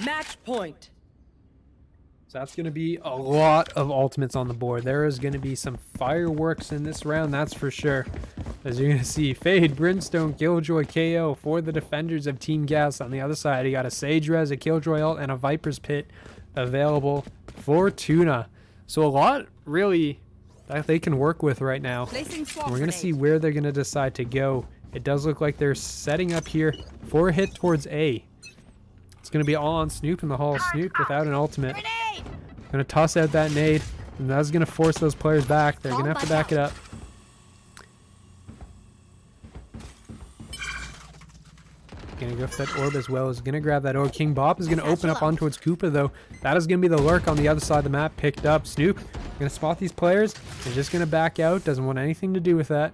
Match point. So that's going to be a lot of ultimates on the board. There is going to be some fireworks in this round, that's for sure. As you're going to see, Fade, Brimstone, Killjoy, KO for the defenders of Team Gas. On the other side, you got a Sage Res, a Killjoy ult, and a Viper's Pit available for TUNA. So a lot, really, that they can work with right now. We're going to see where they're going to decide to go. It does look like they're setting up here for a hit towards A. It's going to be all on Snoop in the hall. Snoop without an ultimate. Going to toss out that nade, and that's going to force those players back. They're going to have to back it up. Going to go for that orb as well. Is going to grab that orb. King Bop is going to open up on towards Koopa, though. That is going to be the lurk on the other side of the map. Picked up. Snoop going to spot these players. They're just going to back out. Doesn't want anything to do with that.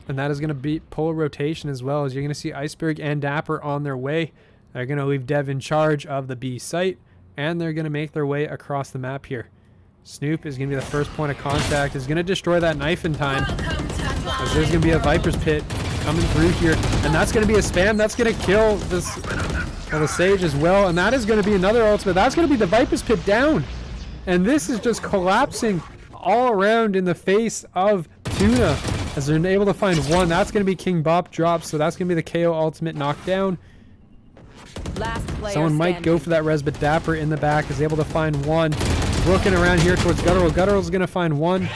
And that is going to be pull a rotation as well, as you're going to see Iceberg and Dapper on their way. They're going to leave Dev in charge of the B site, and they're going to make their way across the map here. Snoop is going to be the first point of contact. Is going to destroy that knife in time. As there's going to be a Viper's Pit coming through here, and that's going to be a spam. That's going to kill this the Sage as well, and that is going to be another ultimate. That's going to be the Viper's Pit down, and this is just collapsing all around in the face of TUNA as they're able to find one. That's going to be King Bop drop, so that's going to be the KO ultimate knockdown. Someone might go for that res, but Dapper in the back is able to find one. Looking around here towards Guttural. Guttural's going to find one.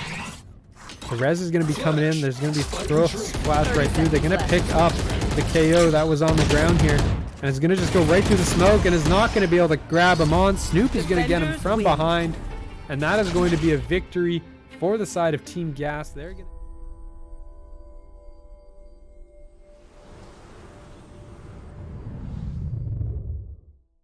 The res is going to be coming in. There's going to be throw splash right through. They're going to pick up the KO that was on the ground here. And it's going to just go right through the smoke and is not going to be able to grab him on. Snoop is going to get him from behind. And that is going to be a victory for the side of Team Gas. They're going to